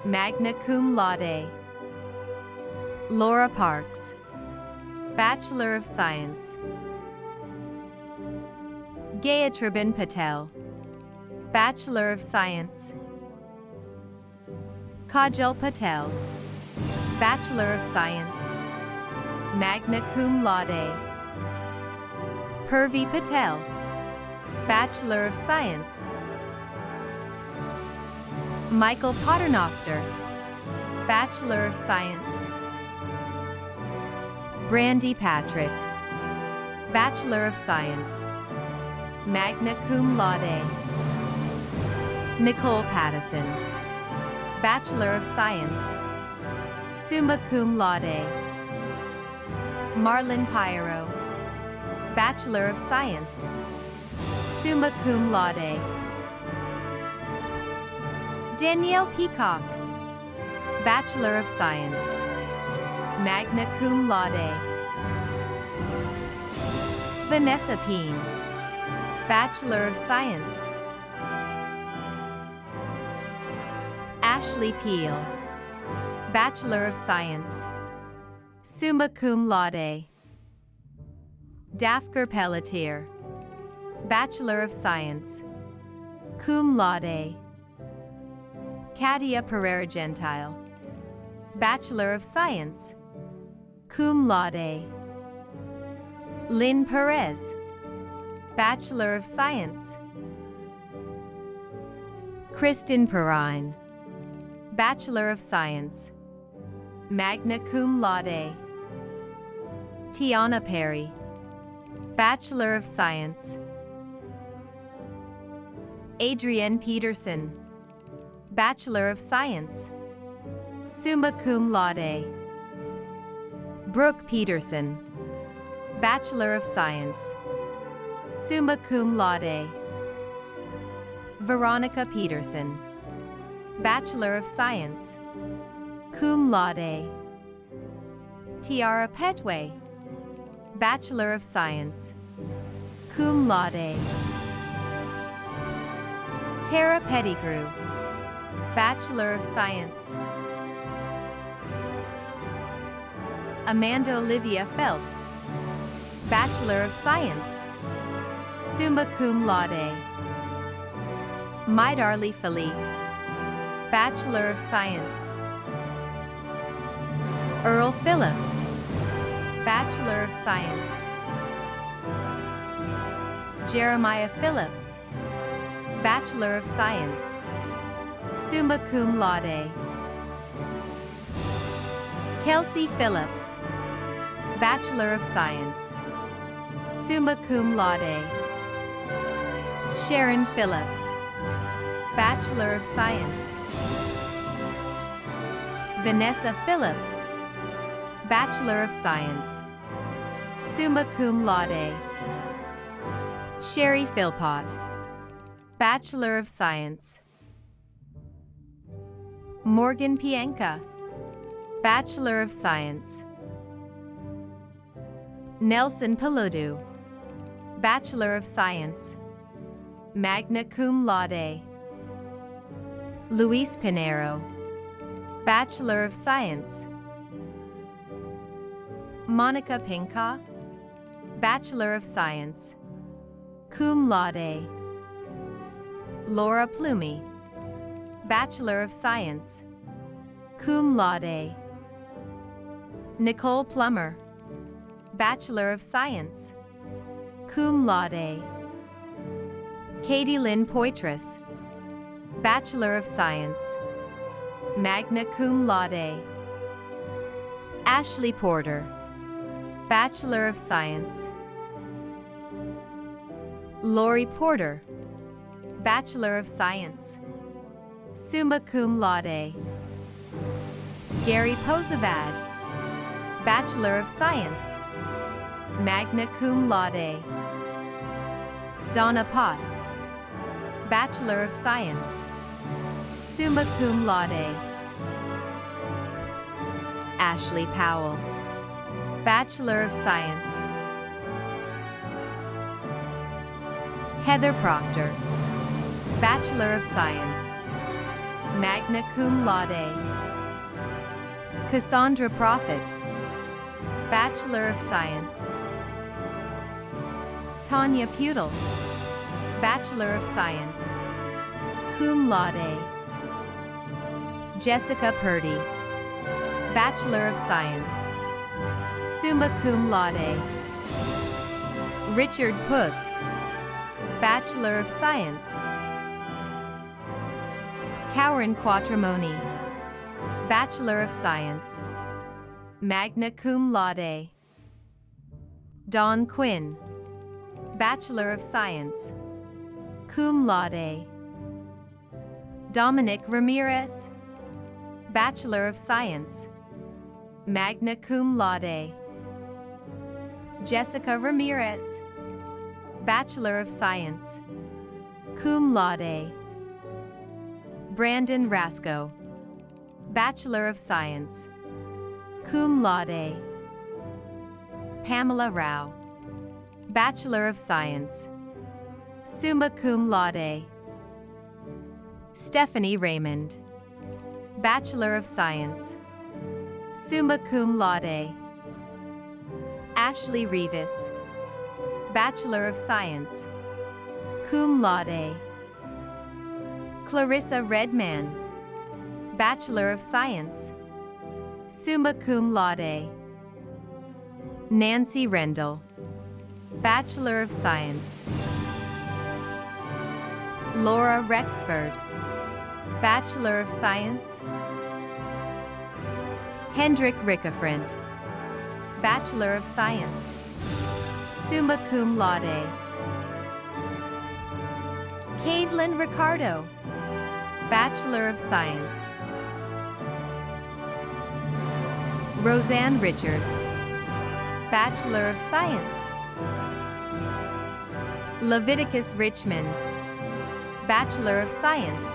magna cum laude. Laura Parks, Bachelor of Science. Gayatribin Patel, Bachelor of Science. Kajal Patel, Bachelor of Science, magna cum laude. Purvi Patel, Bachelor of Science. Michael Paternoster, Bachelor of Science. Brandy Patrick, Bachelor of Science, magna cum laude. Nicole Pattison, Bachelor of Science, summa cum laude. Marlon Pyro, Bachelor of Science, summa cum laude. Danielle Peacock, Bachelor of Science, magna cum laude. Vanessa Peen, Bachelor of Science. Ashley Peel, Bachelor of Science, summa cum laude. Dafker Pelletier, Bachelor of Science, cum laude. Katia Pereira Gentile, Bachelor of Science, cum laude. Lynn Perez, Bachelor of Science. Kristen Perrine, Bachelor of Science, magna cum laude. Tiana Perry, Bachelor of Science. Adrienne Peterson, Bachelor of Science, summa cum laude. Brooke Peterson, Bachelor of Science, summa cum laude. Veronica Peterson, Bachelor of Science, cum laude. Tiara Petway, Bachelor of Science, cum laude. Tara Pettigrew, Bachelor of Science. Amanda Olivia Phelps, Bachelor of Science, summa cum laude. Maidarli Philippe, Bachelor of Science. Earl Phillips, Bachelor of Science. Jeremiah Phillips, Bachelor of Science, summa cum laude. Kelsey Phillips, Bachelor of Science, summa cum laude. Sharon Phillips, Bachelor of Science. Vanessa Phillips, Bachelor of Science, summa cum laude. Sherry Philpott, Bachelor of Science. Morgan Pienka, Bachelor of Science. Nelson Paludu, Bachelor of Science, magna cum laude. Luis Pinero, Bachelor of Science. Monica Pinka, Bachelor of Science, cum laude. Laura Plumey, Bachelor of Science, cum laude. Nicole Plummer, Bachelor of Science, cum laude. Katie Lynn Poitras, Bachelor of Science, magna cum laude. Ashley Porter, Bachelor of Science. Laurie Porter, Bachelor of Science, summa cum laude. Gary Posavad, Bachelor of Science, magna cum laude. Donna Potts, Bachelor of Science, summa cum laude. Ashley Powell, Bachelor of Science. Heather Proctor, Bachelor of Science, magna cum laude. Cassandra Profits, Bachelor of Science. Tanya Pudel, Bachelor of Science, cum laude. Jessica Purdy, Bachelor of Science, summa cum laude. Richard Putz, Bachelor of Science. Cowan Quattromoni, Bachelor of Science, magna cum laude. Dawn Quinn, Bachelor of Science, cum laude. Dominic Ramirez, Bachelor of Science, magna cum laude. Jessica Ramirez, Bachelor of Science, cum laude. Brandon Rasco, Bachelor of Science, cum laude. Pamela Rao, Bachelor of Science, summa cum laude. Stephanie Raymond, Bachelor of Science, summa cum laude. Ashley Rivas, Bachelor of Science, cum laude. Clarissa Redman, Bachelor of Science, summa cum laude. Nancy Rendell, Bachelor of Science. Laura Rexford, Bachelor of Science. Hendrik Rickefrent, Bachelor of Science, summa cum laude. Caitlin Ricardo, Bachelor of Science. Roseanne Richards, Bachelor of Science. Leviticus Richmond, Bachelor of Science,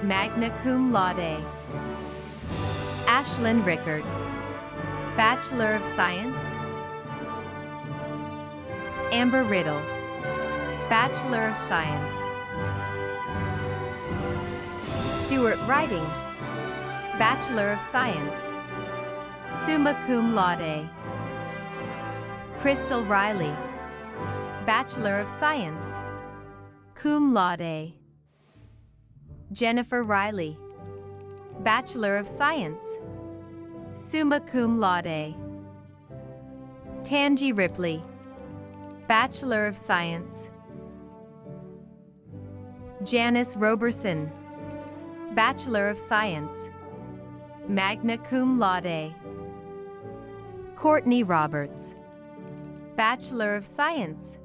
magna cum laude. Ashlyn Rickert, Bachelor of Science. Amber Riddle, Bachelor of Science. Stuart Writing, Bachelor of Science, summa cum laude. Crystal Riley, Bachelor of Science, cum laude. Jennifer Riley, Bachelor of Science, summa cum laude. Tangi Ripley, Bachelor of Science. Janice Roberson, Bachelor of Science, magna cum laude. Courtney Roberts, Bachelor of Science.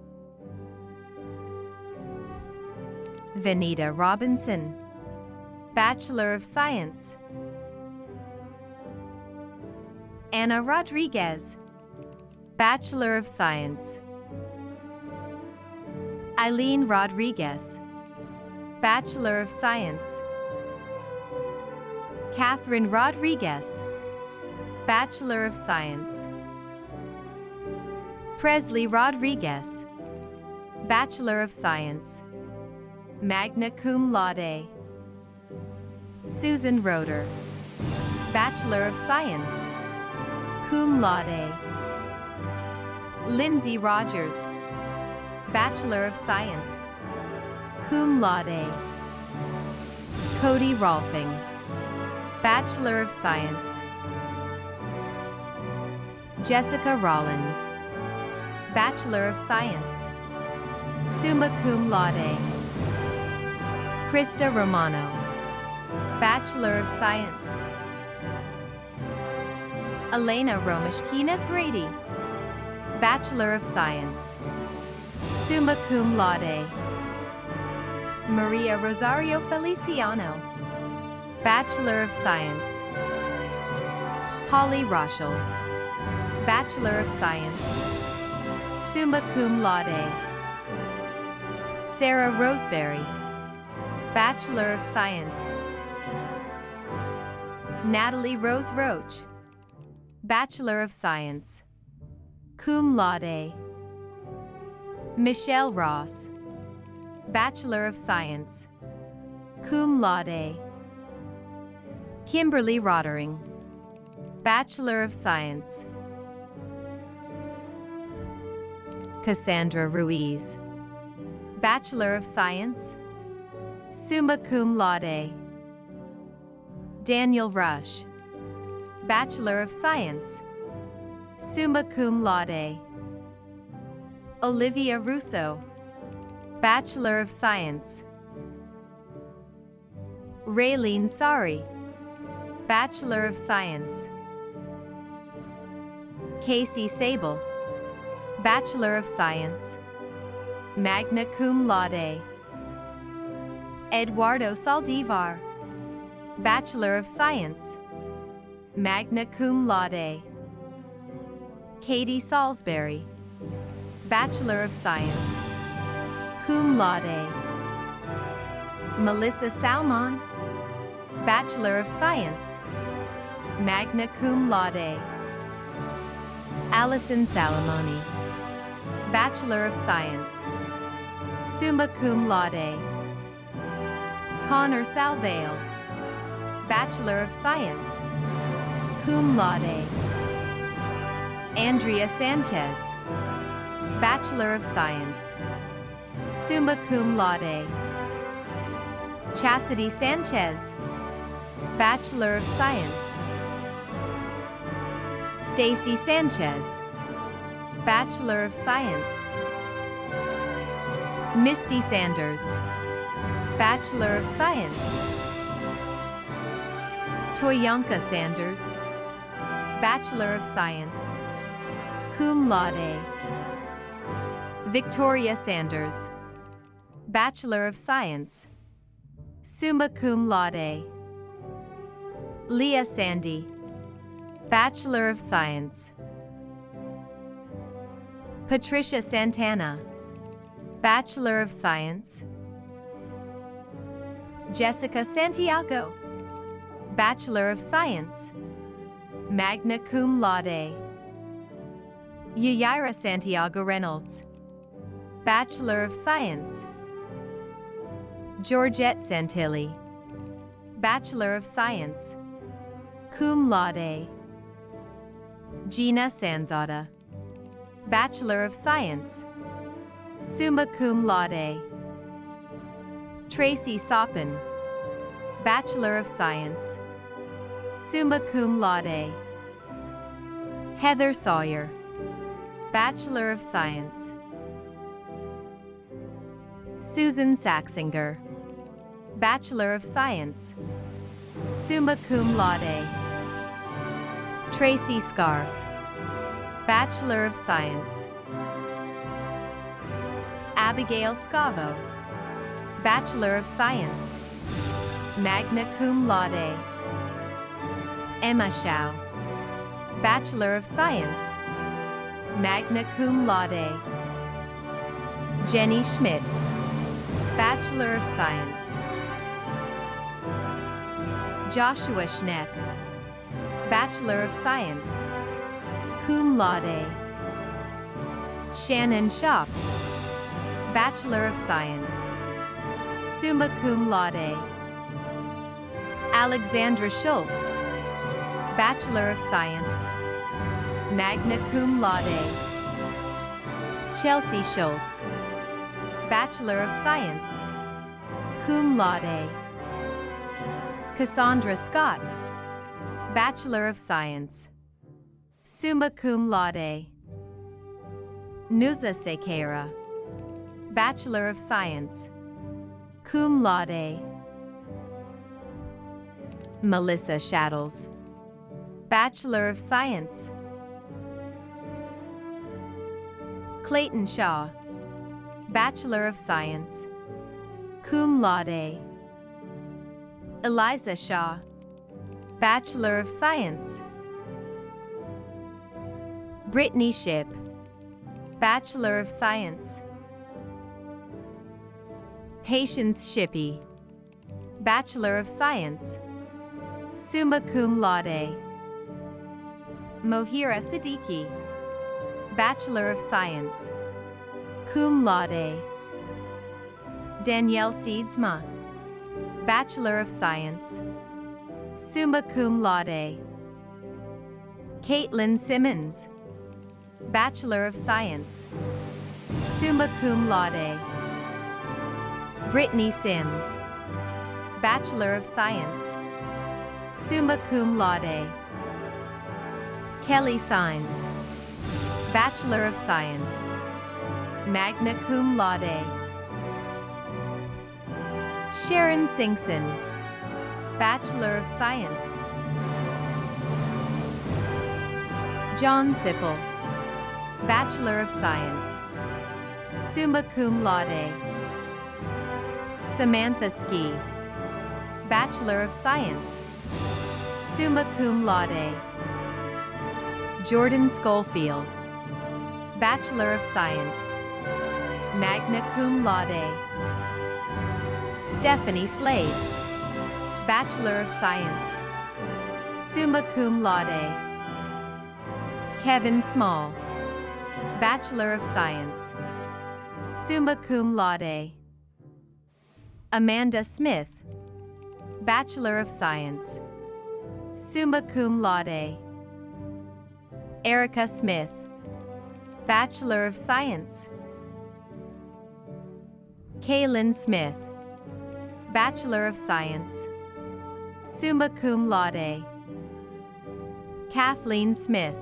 Venita Robinson, Bachelor of Science. Anna Rodriguez, Bachelor of Science. Eileen Rodriguez, Bachelor of Science. Catherine Rodriguez, Bachelor of Science. Presley Rodriguez, Bachelor of Science, magna cum laude. Susan Roeder, Bachelor of Science, cum laude. Lindsay Rogers, Bachelor of Science, cum laude. Cody Rolfing, Bachelor of Science. Jessica Rollins, Bachelor of Science, summa cum laude. Krista Romano, Bachelor of Science. Elena Romashkina Grady, Bachelor of Science, summa cum laude. Maria Rosario Feliciano, Bachelor of Science. Holly Rochel, Bachelor of Science, summa cum laude. Sarah Roseberry, Bachelor of Science. Natalie Rose Roach, Bachelor of Science, cum laude. Michelle Ross, Bachelor of Science, cum laude. Kimberly Roddering, Bachelor of Science. Cassandra Ruiz, Bachelor of Science, summa cum laude. Daniel Rush, Bachelor of Science, summa cum laude. Olivia Russo, Bachelor of Science. Raylene Sari, Bachelor of Science. Casey Sable, Bachelor of Science, magna cum laude. Eduardo Saldivar, Bachelor of Science, magna cum laude. Katie Salisbury, Bachelor of Science, cum laude. Melissa Salmon, Bachelor of Science, magna cum laude. Allison Salamoni, Bachelor of Science, summa cum laude. Connor Salvale, Bachelor of Science, cum laude. Andrea Sanchez, Bachelor of Science, summa cum laude. Chastity Sanchez, Bachelor of Science. Stacy Sanchez, Bachelor of Science. Misty Sanders, Bachelor of Science. Toyanka Sanders, Bachelor of Science, cum laude. Victoria Sanders, Bachelor of Science, summa cum laude. Leah Sandy, Bachelor of Science. Patricia Santana, Bachelor of Science. Jessica Santiago, Bachelor of Science, magna cum laude. Yayaira Santiago Reynolds, Bachelor of Science. Georgette Santilli, Bachelor of Science, cum laude. Gina Sanzada, Bachelor of Science, summa cum laude. Tracy Soppin, Bachelor of Science, summa cum laude. Heather Sawyer, Bachelor of Science. Susan Saxinger, Bachelor of Science, summa cum laude. Tracy Scarf, Bachelor of Science. Abigail Scavo, Bachelor of Science, magna cum laude. Emma Shao, Bachelor of Science, magna cum laude. Jenny Schmidt, Bachelor of Science. Joshua Schneck, Bachelor of Science, cum laude. Shannon Shop, Bachelor of Science, summa cum laude. Alexandra Schultz, Bachelor of Science, magna cum laude. Chelsea Schultz, Bachelor of Science, cum laude. Cassandra Scott, Bachelor of Science, summa cum laude. Nusa Sekera, Bachelor of Science, cum laude. Melissa Shaddles, Bachelor of Science. Clayton Shaw, Bachelor of Science, cum laude. Eliza Shaw, Bachelor of Science. Brittany Ship, Bachelor of Science. Patience Shippey, Bachelor of Science, summa cum laude. Mohira Siddiqui, Bachelor of Science, cum laude. Danielle Seedsma, Bachelor of Science, summa cum laude. Caitlin Simmons, Bachelor of Science, summa cum laude. Brittany Sims, Bachelor of Science, summa cum laude. Kelly Sines, Bachelor of Science, magna cum laude. Sharon Singson, Bachelor of Science. John Sippel, Bachelor of Science, summa cum laude. Samantha Ski, Bachelor of Science, summa cum laude. Jordan Schofield, Bachelor of Science, magna cum laude. Stephanie Slade, Bachelor of Science, summa cum laude. Kevin Small, Bachelor of Science, summa cum laude. Amanda Smith, Bachelor of Science, summa cum laude. Erica Smith, Bachelor of Science. Kaylin Smith, Bachelor of Science, summa cum laude. Kathleen Smith,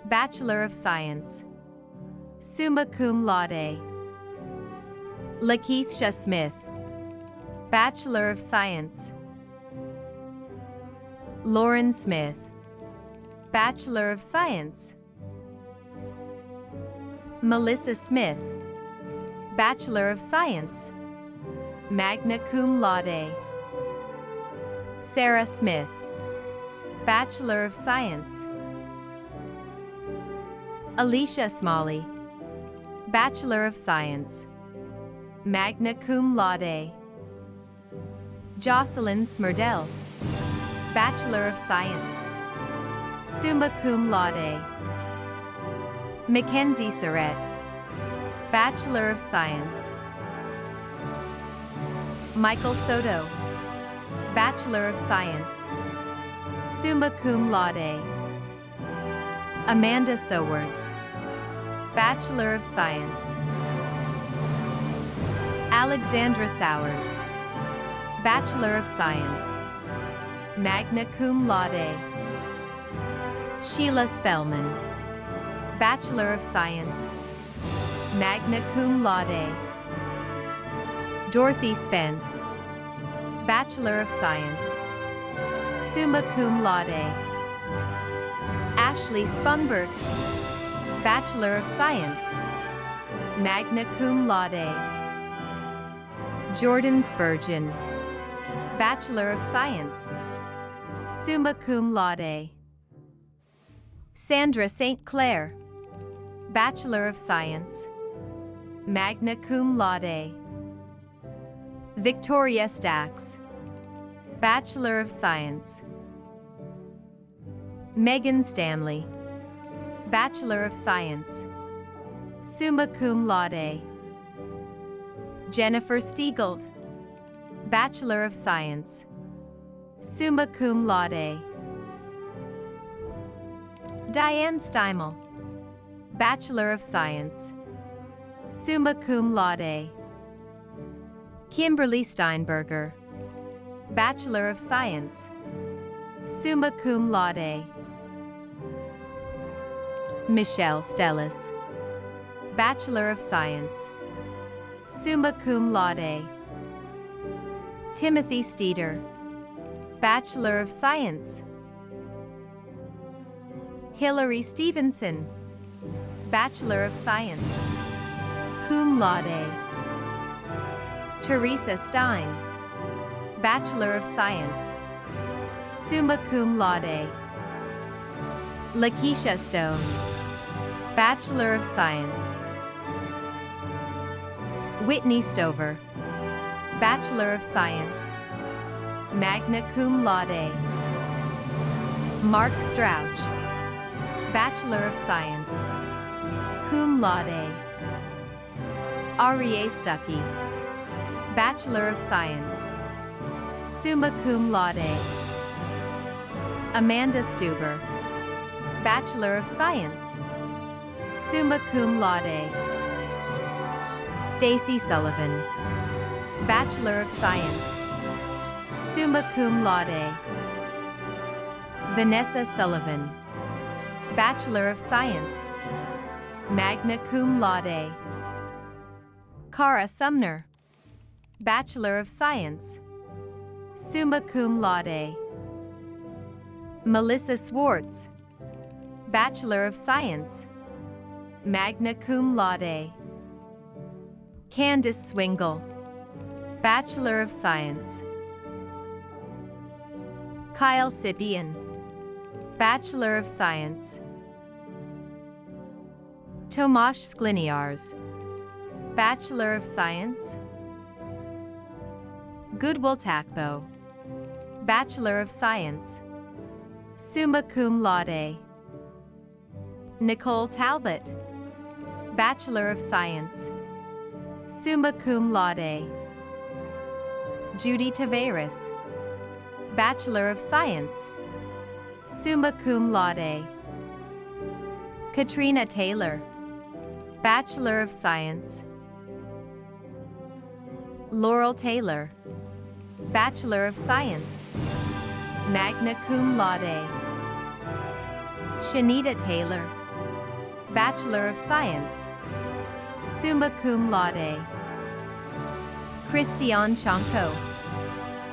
Bachelor of Science, summa cum laude. Lakeithia Smith, Bachelor of Science. Lauren Smith, Bachelor of Science. Melissa Smith, Bachelor of Science, magna cum laude. Sarah Smith, Bachelor of Science. Alicia Smalley, Bachelor of Science, magna cum laude. Jocelyn Smerdell, Bachelor of Science, summa cum laude. Mackenzie Surrett, Bachelor of Science. Michael Soto, Bachelor of Science, summa cum laude. Amanda Sowards, Bachelor of Science. Alexandra Sowers, Bachelor of Science, magna cum laude. Sheila Spellman, Bachelor of Science, magna cum laude. Dorothy Spence, Bachelor of Science, summa cum laude. Ashley Spunberg, Bachelor of Science, magna cum laude. Jordan Spurgeon, Bachelor of Science, summa cum laude. Sandra St. Clair, Bachelor of Science, magna cum laude. Victoria Stacks, Bachelor of Science. Megan Stanley, Bachelor of Science, summa cum laude. Jennifer Stiegelt, Bachelor of Science, summa cum laude. Diane Steimel, Bachelor of Science, summa cum laude. Kimberly Steinberger, Bachelor of Science, summa cum laude. Michelle Stellis, Bachelor of Science, summa cum laude. Timothy Steeder, Bachelor of Science. Hillary Stevenson, Bachelor of Science, cum laude. Teresa Stein, Bachelor of Science, summa cum laude. Lakeisha Stone, Bachelor of Science. Whitney Stover, Bachelor of Science, magna cum laude. Mark Strouch, Bachelor of Science, cum laude. Arie Stuckey, Bachelor of Science, summa cum laude. Amanda Stuber, Bachelor of Science, summa cum laude. Stacy Sullivan, Bachelor of Science, summa cum laude. Vanessa Sullivan, Bachelor of Science, magna cum laude. Cara Sumner, Bachelor of Science, summa cum laude. Melissa Swartz, Bachelor of Science, magna cum laude. Candace Swingle, Bachelor of Science. Kyle Sibian, Bachelor of Science. Tomasz Skliniars, Bachelor of Science. Goodwill Takbo, Bachelor of Science, summa cum laude. Nicole Talbot, Bachelor of Science, summa cum laude. Judy Taveras, Bachelor of Science, summa cum laude. Katrina Taylor, Bachelor of Science. Laurel Taylor, Bachelor of Science, magna cum laude. Shanita Taylor, Bachelor of Science, summa cum laude. Christian Chanko,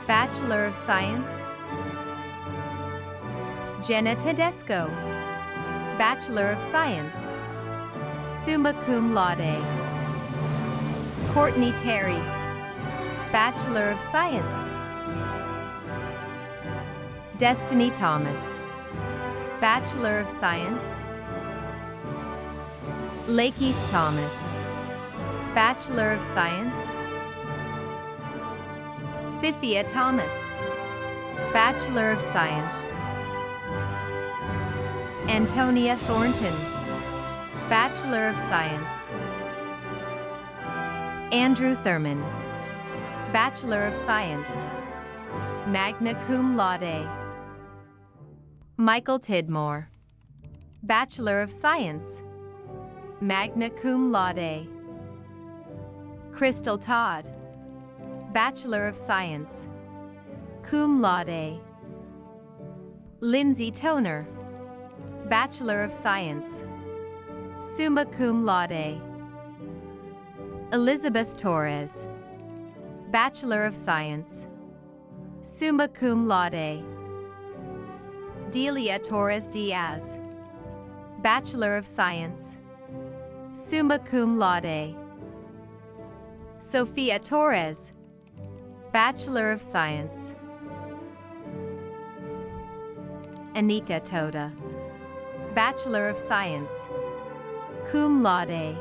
Bachelor of Science. Jenna Tedesco, Bachelor of Science, summa cum laude. Courtney Terry, Bachelor of Science. Destiny Thomas, Bachelor of Science. Lakeith Thomas, Bachelor of Science. Thifia Thomas, Bachelor of Science. Antonia Thornton, Bachelor of Science. Andrew Thurman, Bachelor of Science, magna cum laude. Michael Tidmore, Bachelor of Science, magna cum laude. Crystal Todd, Bachelor of Science, cum laude. Lindsay Toner, Bachelor of Science, summa cum laude. Elizabeth Torres, Bachelor of Science, summa cum laude. Delia Torres Diaz, Bachelor of Science, summa cum laude. Sophia Torres, Bachelor of Science. Anika Toda, Bachelor of Science, cum laude.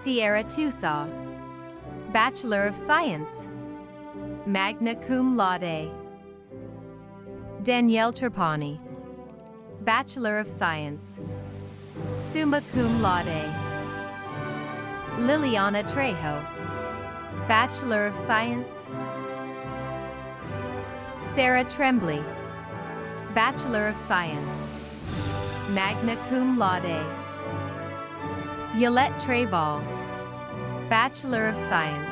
Sierra Tusaw, Bachelor of Science, magna cum laude. Danielle Trapani, Bachelor of Science, summa cum laude. Liliana Trejo, Bachelor of Science. Sarah Tremblay, Bachelor of Science, magna cum laude. Yolette Treval, Bachelor of Science.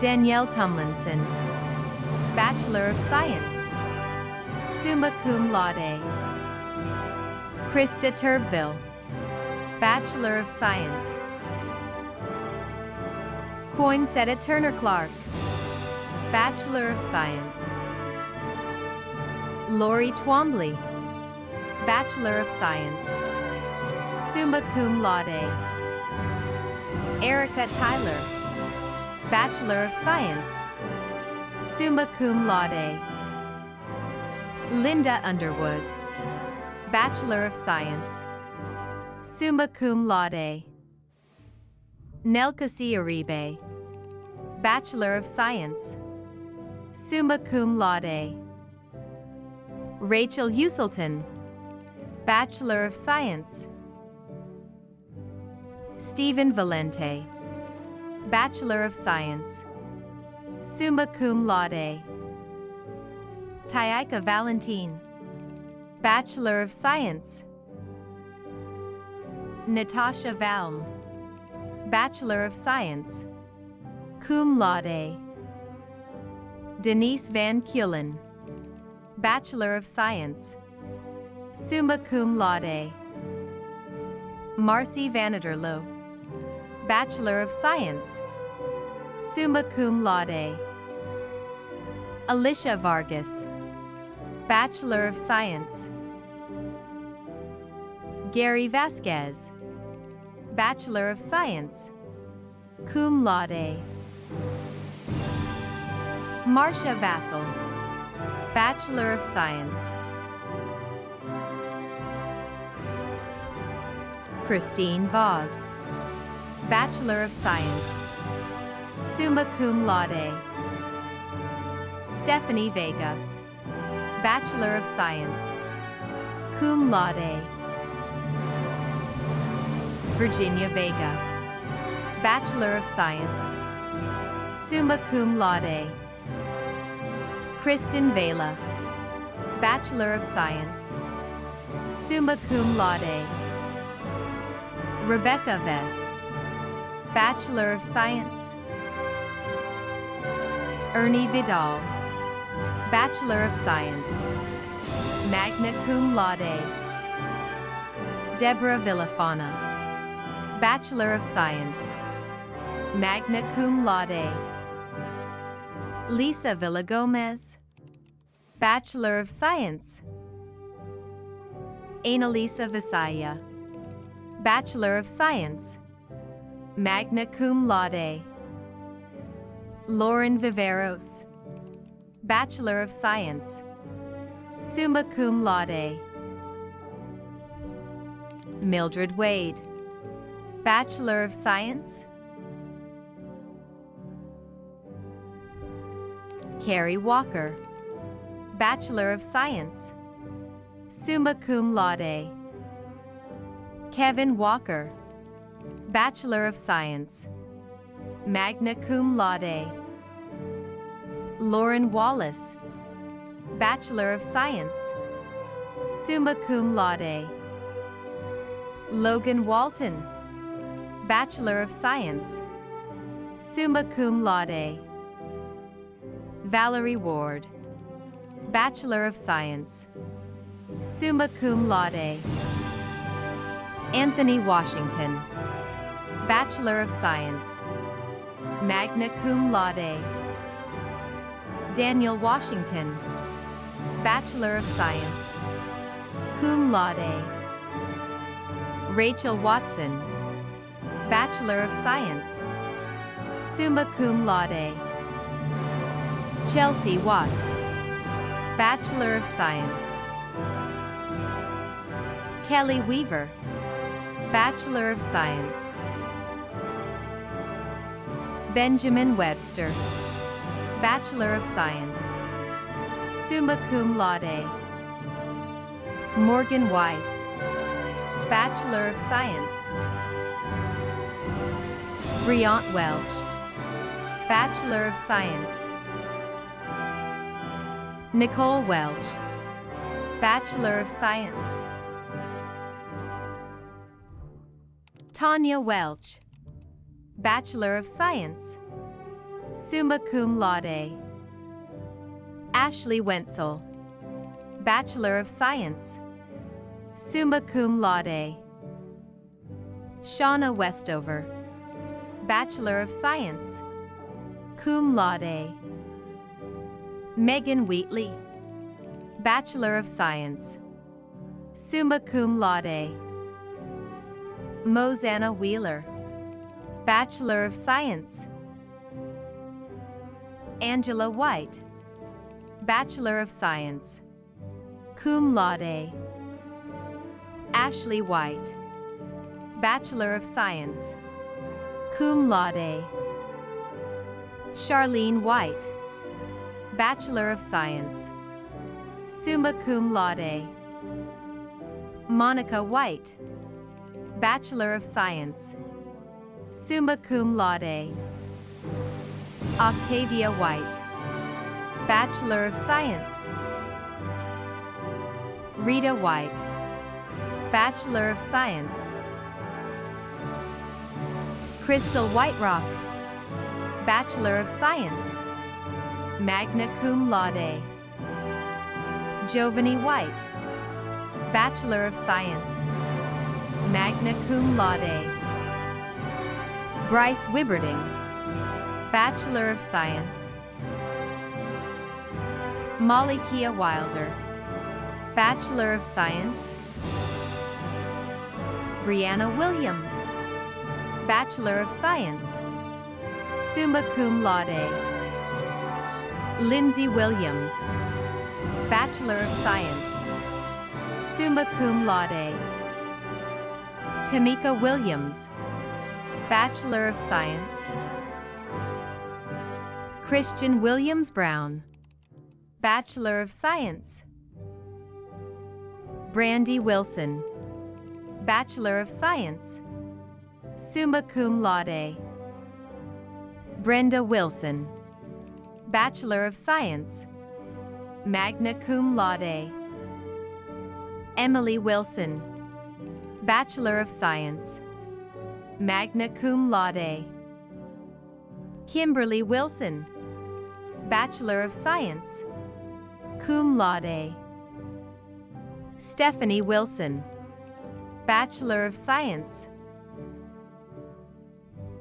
Danielle Tumlinson, Bachelor of Science, summa cum laude. Krista Turbeville, Bachelor of Science. Poinsetta Turner Clark, Bachelor of Science. Laurie Twombly, Bachelor of Science, summa cum laude. Erica Tyler, Bachelor of Science, summa cum laude. Linda Underwood, Bachelor of Science, summa cum laude. Nelkasi Uribe, Bachelor of Science, summa cum laude. Rachel Uselton, Bachelor of Science. Stephen Valente, Bachelor of Science, summa cum laude. Taika Valentine, Bachelor of Science. Natasha Valm, Bachelor of Science, cum laude. Denise Van Keulen, Bachelor of Science, summa cum laude. Marcy Vanderloo, Bachelor of Science, summa cum laude. Alicia Vargas, Bachelor of Science. Gary Vasquez, Bachelor of Science, cum laude. Marcia Vassal, Bachelor of Science. Christine Voss, Bachelor of Science, summa cum laude. Stephanie Vega, Bachelor of Science, cum laude. Virginia Vega, Bachelor of Science, summa cum laude. Kristen Vela, Bachelor of Science, summa cum laude. Rebecca Vess, Bachelor of Science. Ernie Vidal, Bachelor of Science, magna cum laude. Deborah Villafana, Bachelor of Science, magna cum laude. Lisa Villagomez, Bachelor of Science. Annalisa Visaya, Bachelor of Science, magna cum laude. Lauren Viveros, Bachelor of Science, summa cum laude. Mildred Wade, Bachelor of Science. Carrie Walker, Bachelor of Science, summa cum laude. Kevin Walker, Bachelor of Science, magna cum laude. Lauren Wallace, Bachelor of Science, summa cum laude. Logan Walton, Bachelor of Science, summa cum laude. Valerie Ward, Bachelor of Science, summa cum laude. Anthony Washington, Bachelor of Science, magna cum laude. Daniel Washington, Bachelor of Science, cum laude. Rachel Watson, Bachelor of Science, summa cum laude. Chelsea Watts, Bachelor of Science. Kelly Weaver, Bachelor of Science. Benjamin Webster, Bachelor of Science, summa cum laude. Morgan Weiss, Bachelor of Science. Briant Welch, Bachelor of Science. Nicole Welch, Bachelor of Science. Tanya Welch, Bachelor of Science, summa cum laude. Ashley Wenzel, Bachelor of Science, summa cum laude. Shauna Westover, Bachelor of Science, cum laude. Megan Wheatley, Bachelor of Science, summa cum laude. Mozanna Wheeler, Bachelor of Science. Angela White, Bachelor of Science, cum laude. Ashley White, Bachelor of Science, cum laude. Charlene White, Bachelor of Science, summa cum laude. Monica White, Bachelor of Science, summa cum laude. Octavia White, Bachelor of Science. Rita White, Bachelor of Science. Crystal Whiterock, Bachelor of Science, magna cum laude. Giovanni White, Bachelor of Science, magna cum laude. Bryce Wibberding, Bachelor of Science. Molly Kia Wilder, Bachelor of Science. Brianna Williams, Bachelor of Science, summa cum laude. Lindsay Williams, Bachelor of Science, summa cum laude. Tamika Williams, Bachelor of Science. Christian Williams Brown, Bachelor of Science. Brandy Wilson, Bachelor of Science, summa cum laude. Brenda Wilson, Bachelor of Science, magna cum laude. Emily Wilson, Bachelor of Science, magna cum laude. Kimberly Wilson, Bachelor of Science, cum laude. Stephanie Wilson, Bachelor of Science.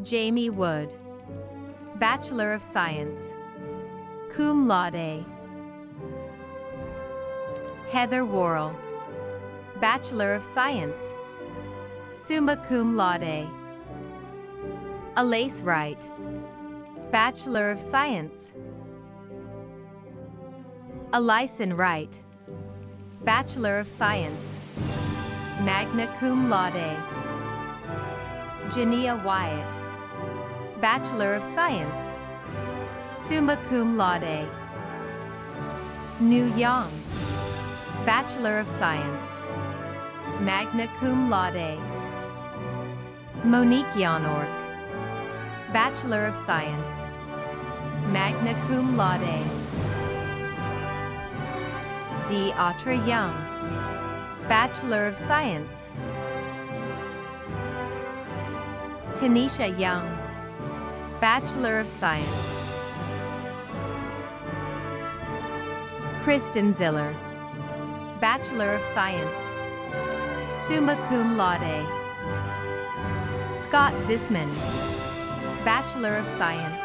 Jamie Wood, Bachelor of Science, cum laude. Heather Worrell, Bachelor of Science, summa cum laude. Alace Wright, Bachelor of Science. Alyson Wright, Bachelor of Science, magna cum laude. Jania Wyatt, Bachelor of Science, summa cum laude. Nu Yang, Bachelor of Science, magna cum laude. Monique Yonork, Bachelor of Science, magna cum laude. Deatra Young, Bachelor of Science. Tanisha Young, Bachelor of Science. Kristen Ziller, Bachelor of Science, summa cum laude. Scott Zisman, Bachelor of Science,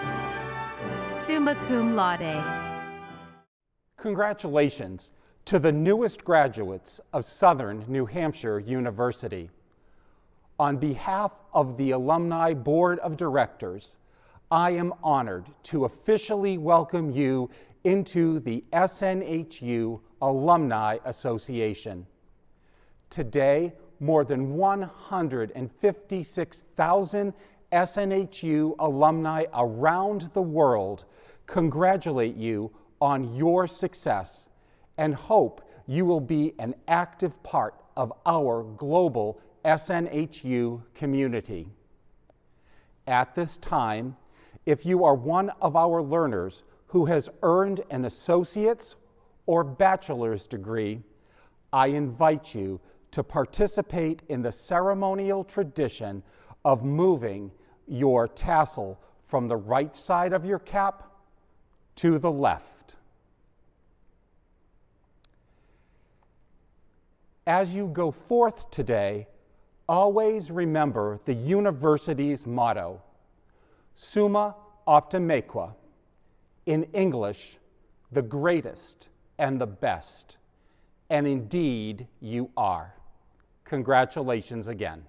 summa cum laude. Congratulations. To the newest graduates of Southern New Hampshire University, on behalf of the Alumni Board of Directors, I am honored to officially welcome you into the SNHU Alumni Association. Today, more than 156,000 SNHU alumni around the world congratulate you on your success and hope you will be an active part of our global SNHU community. At this time, if you are one of our learners who has earned an associate's or bachelor's degree, I invite you to participate in the ceremonial tradition of moving your tassel from the right side of your cap to the left. As you go forth today, always remember the university's motto, Summa Optimaque, in English, the greatest and the best. And indeed, you are. Congratulations again.